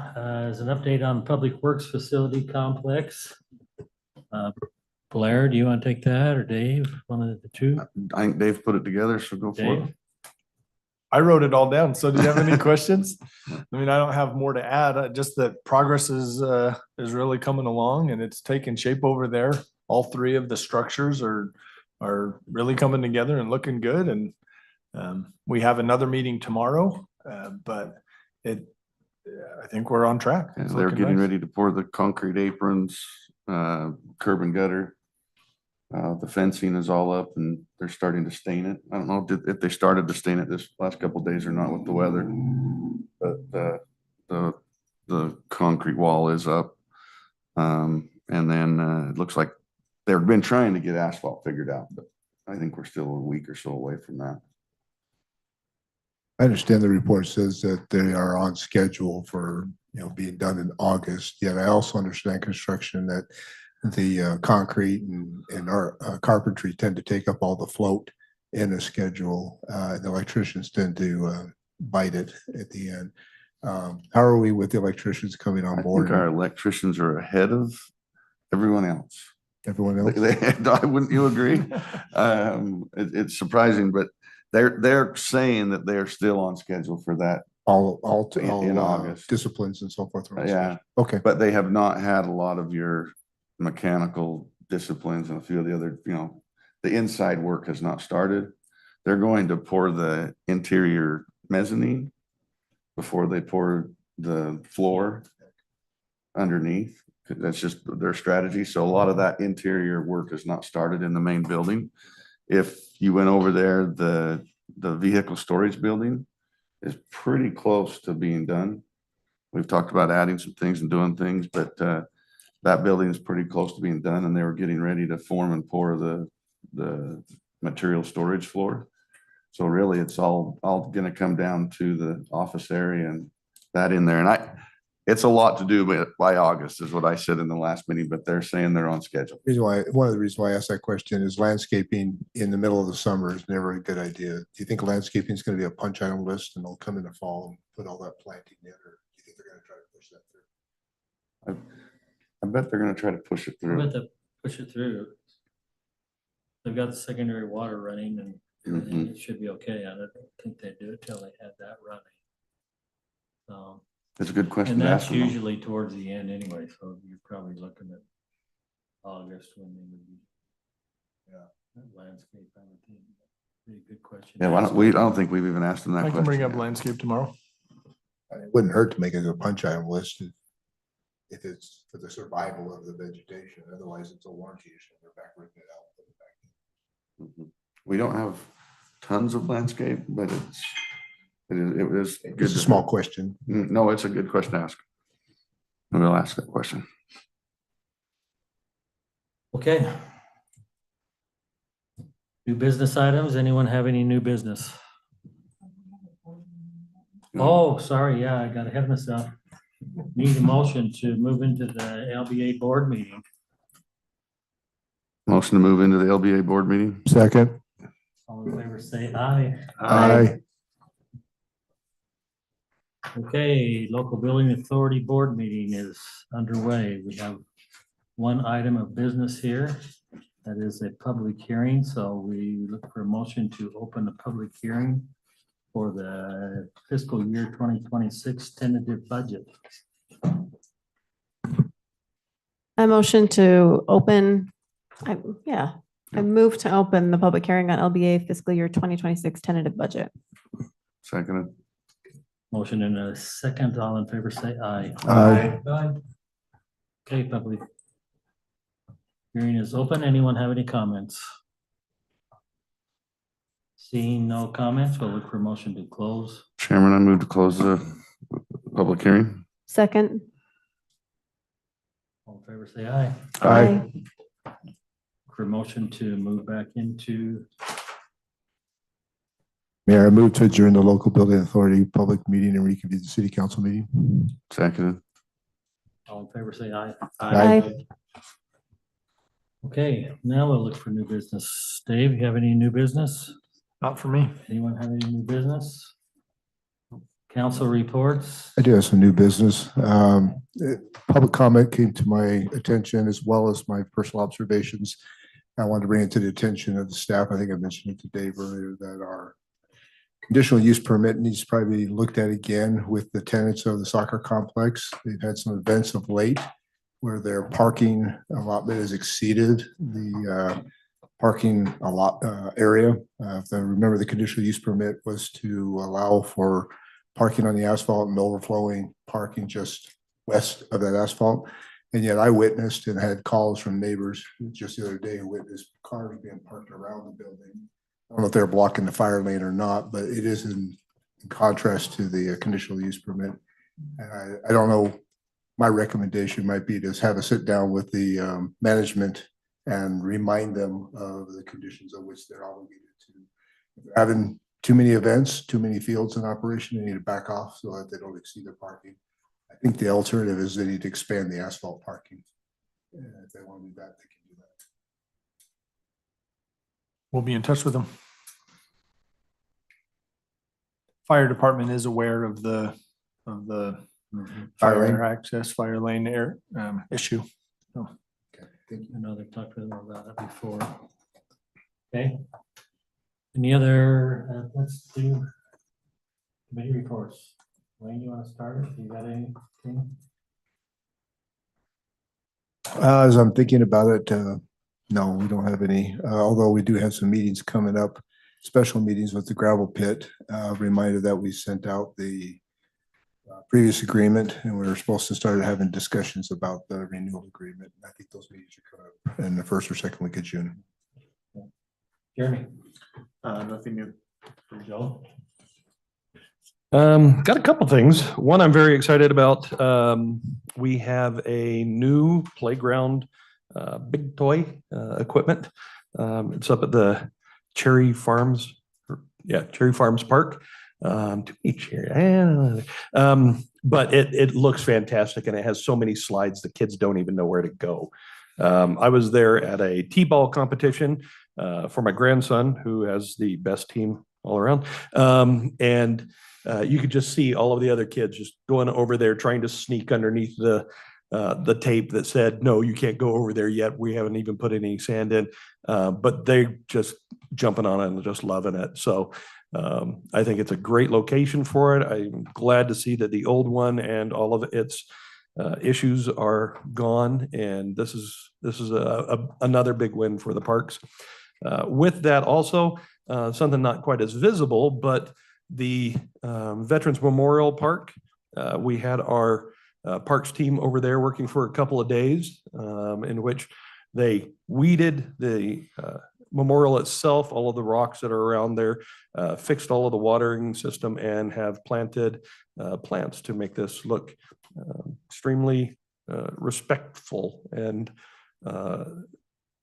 is an update on Public Works Facility Complex. Blair, do you want to take that, or Dave? One of the two? I think Dave put it together, so go for it. Dave? I wrote it all down. So do you have any questions? I mean, I don't have more to add, just that progress is really coming along and it's taking shape over there. All three of the structures are really coming together and looking good. And we have another meeting tomorrow, but I think we're on track. And It's they're looking getting nice. ready to pour the concrete aprons, curb and gutter. The fencing is all up and they're starting to stain it. I don't know if they started to stain it this last couple of days or not with the weather. But the concrete wall is up. And then it looks like they've been trying to get asphalt figured out, but I think we're still a week or so away from that. I understand the report says that they are on schedule for, being done in August. Yet I also understand construction that the concrete and our carpentry tend to take up all the float in a schedule. The electricians tend to bite it at the end. How are we with the electricians coming on I board? think our electricians are ahead of everyone else. Everyone else? Wouldn't you agree? It's surprising, but they're saying that they're still on schedule for that. All in August. Disciplines and so forth. Yeah. Okay. But they have not had a lot of your mechanical disciplines and a few of the other, the inside work has not started. They're going to pour the interior mezzanine before they pour the floor underneath. That's just their strategy. So a lot of that interior work has not started in the main building. If you went over there, the vehicle storage building is pretty close to being done. We've talked about adding some things and doing things, but that building is pretty close to being done, and they were getting ready to form and pour the material storage floor. So really, it's all going to come down to the office area and that in there. And it's a lot to do, but by August is what I said in the last meeting. But they're saying they're on schedule. One of the reasons why I asked that question is landscaping in the middle of the summer is never a good idea. Do you think landscaping is going to be a punch item list and they'll come in the fall and put all that planting in, or do you think they're going to try to push that through? I bet they're going to try to push it I through. bet they push it through. They've got the secondary water running and everything. It should be okay. I don't think they do it till they had that running. It's a good question And to that's ask them, though. usually towards the end anyway, so you're probably looking at August when they would be. That landscape, I would think. Be a good question. Yeah, I don't think we've even asked them that I question. can bring up yet. landscape tomorrow. It wouldn't hurt to make it a punch item list. if it's for the survival of the vegetation. Otherwise, it's a warranty issue. They're back ripping it out. Put it back in. We don't have tons of landscape, but it is good. It's a small question. No, it's a good question to ask. We'll ask that question. Okay. New business items. Anyone have any new business? Oh, sorry. Yeah, I got ahead of myself. Need a motion to move into the LBA board meeting. Motion to move into the LBA board meeting. Second. All in favor, say aye. Aye. Okay, local building authority board meeting is underway. We have one item of business here. That is a public hearing, so we look for a motion to open the public hearing for the fiscal year 2026 tentative budget. I motion to open, I move to open the public hearing on LBA fiscal year 2026 tentative budget. Seconded. Motion in a second. All in favor, say aye. Aye. Okay, public hearing is open. Anyone have any comments? Seeing no comments, we'll look for a motion to close. Chairman, I move to close the public hearing. Second. All in favor, say aye. Aye. For a motion to move back into, Mayor, I move to adjourn the local building authority public meeting and reconvene the city council meeting. Seconded. all in favor, say aye. Aye. Okay, now we'll look for new business. Dave, you have any new business? Not for me. Anyone have any new business? Council reports? I do have some new business. Public comment came to my attention as well as my personal observations. I wanted to bring it to the attention of the staff. I think I mentioned it to Dave earlier that our conditional use permit needs to probably be looked at again with the tenants of the soccer complex. They've had some events of late where their parking allotment has exceeded the parking area. If I remember, the conditional use permit was to allow for parking on the asphalt and overflowing parking just west of that asphalt. And yet I witnessed and had calls from neighbors just the other day who witnessed cars being parked around the building. I don't know if they're blocking the fire lane or not, but it is in contrast to the conditional use permit. And I don't know, my recommendation might be to have a sit down with the management and remind them of the conditions of which they're obligated to. If they're having too many events, too many fields in operation, they need to back off so that they don't exceed their parking. I think the alternative is they need to expand the asphalt parking. And if they want to do that, they can do that. We'll be in touch with them. Fire department is aware of the Fire lane. fire access, fire lane air issue. So, Okay, thank you. I know they've talked to them about that before. Okay. Any other, let's do committee reports. Wayne, you want to start? You got anything? As I'm thinking about it, no, we don't have any, although we do have some meetings coming up, special meetings with the gravel pit. Reminder that we sent out the previous agreement and we were supposed to start having discussions about the renewal agreement. I think those meetings are coming up in the first or second week of June. Jeremy? nothing new. For Joe? Got a couple things. One I'm very excited about. We have a new playground, big toy equipment. It's up at the Cherry Farms, Cherry Farms Park. But it looks fantastic and it has so many slides the kids don't even know where to go. I was there at a T-ball competition for my grandson, who has the best team all around. You could just see all of the other kids just going over there trying to sneak underneath the tape that said, no, you can't go over there yet. We haven't even put any sand in. But they just jumping on it and just loving it. So I think it's a great location for it. I'm glad to see that the old one and all of its issues are gone. And this is another big win for the parks. With that also, something not quite as visible, but the Veterans Memorial Park, we had our Parks team over there working for a couple of days, in which they weeded the memorial itself, all of the rocks that are around there, fixed all of the watering system, and have planted plants to make this look extremely respectful and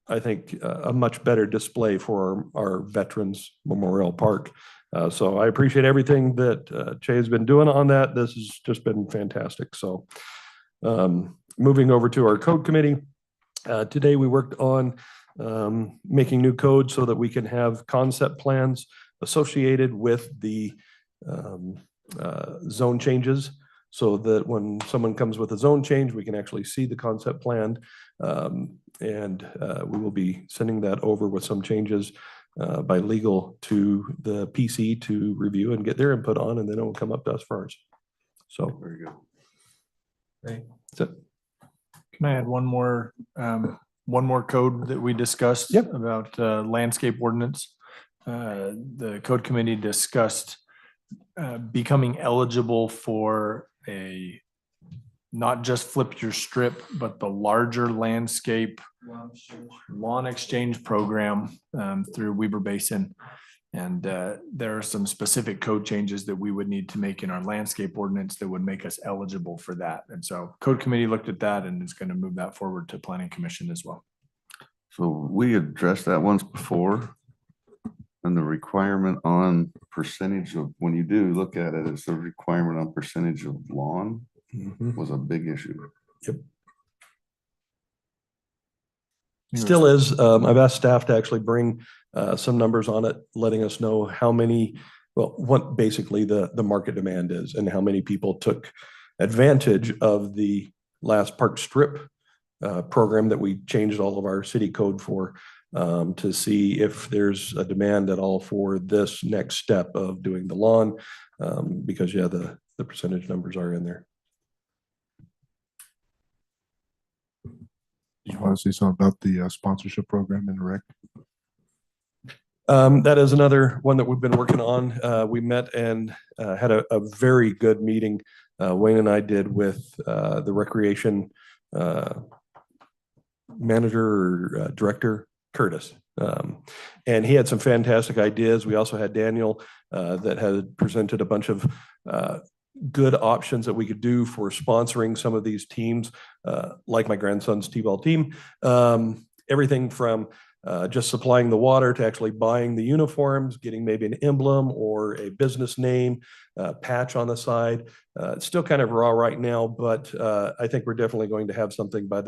I think a much better display for our Veterans Memorial Park. So I appreciate everything that Che has been doing on that. This has just been fantastic. So moving over to our code committee, today we worked on making new code so that we can have concept plans associated with the zone changes, so that when someone comes with a zone change, we can actually see the concept plan. And we will be sending that over with some changes by legal to the PC to review and get their input on, and then it will come up to us for ours. So Very good. Right. That's it. Can I add one more code that we discussed? Yep. About landscape ordinance? The code committee discussed becoming eligible for a, not just flip your strip, but the larger landscape lawn exchange program through Weber Basin. And there are some specific code changes that we would need to make in our landscape ordinance that would make us eligible for that. And so code committee looked at that and is going to move that forward to planning commission as well. So we addressed that once before. And the requirement on percentage of, when you do look at it, it's the requirement on percentage of lawn was a big issue. Yep. Still is. I've asked staff to actually bring some numbers on it, letting us know how many, well, what basically the market demand is and how many people took advantage of the last park strip program that we changed all of our city code for, to see if there's a demand at all for this next step of doing the lawn, because yeah, the percentage numbers are in there. You want to say something about the sponsorship program in the rec? That is another one that we've been working on. We met and had a very good meeting. Wayne and I did with the recreation manager or director, Curtis. And he had some fantastic ideas. We also had Daniel that had presented a bunch of good options that we could do for sponsoring some of these teams, like my grandson's T-ball team. Everything from just supplying the water to actually buying the uniforms, getting maybe an emblem or a business name, patch on the side. It's still kind of raw right now, but I think we're definitely going to have something by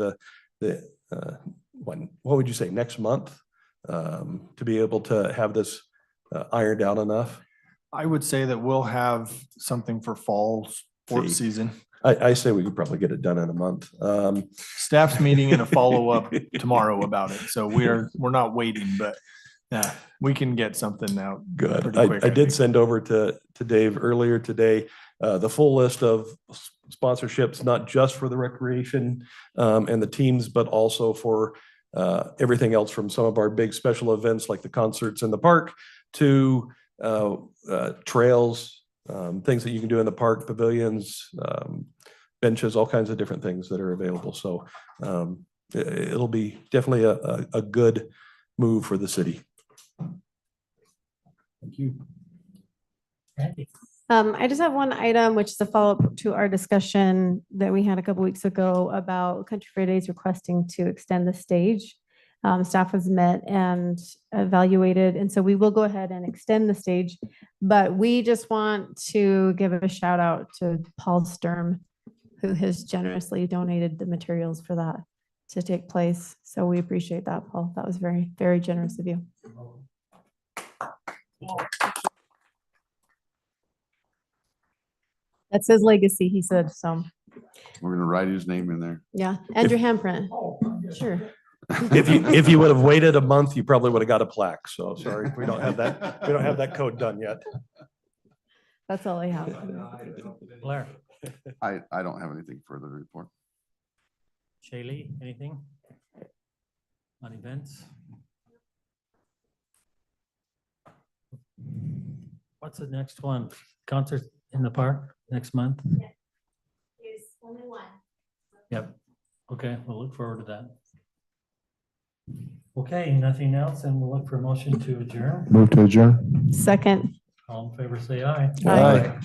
what would you say, next month, to be able to have this ironed out enough. I would say that we'll have something for fall sports season. I say we could probably get it done in a month. Staff's meeting and a follow-up tomorrow about it. So we're not waiting, but we can get something out. Good. I did send over to Dave earlier today the full list of sponsorships, not just for the recreation and the teams, but also for everything else, from some of our big special events like the concerts in the park to trails, things that you can do in the park, pavilions, benches, all kinds of different things that are available. So it'll be definitely a good move for the city. Thank you. I just have one item, which is a follow-up to our discussion that we had a couple weeks ago about Country Fair Days requesting to extend the stage. Staff has met and evaluated, and so we will go ahead and extend the stage, but we just want to give a shout out to Paul Sturm, who has generously donated the materials for that to take place. So we appreciate that, Paul. That was very, very generous of you. That's his legacy, he said, so. We're gonna write his name in there. Yeah, Andrew handprint, sure. If you would have waited a month, you probably would have got a plaque. So sorry, we don't have that. We don't have that code done yet. That's all I have. Blair. I don't have anything further to report. Shaylee, anything on events? What's the next one? Concert in the park next month? There's only one. Yep. Okay, we'll look forward to that. Okay, nothing else, and we'll look for a motion to adjourn. Move to adjourn. Second. All in favor, say aye. Aye.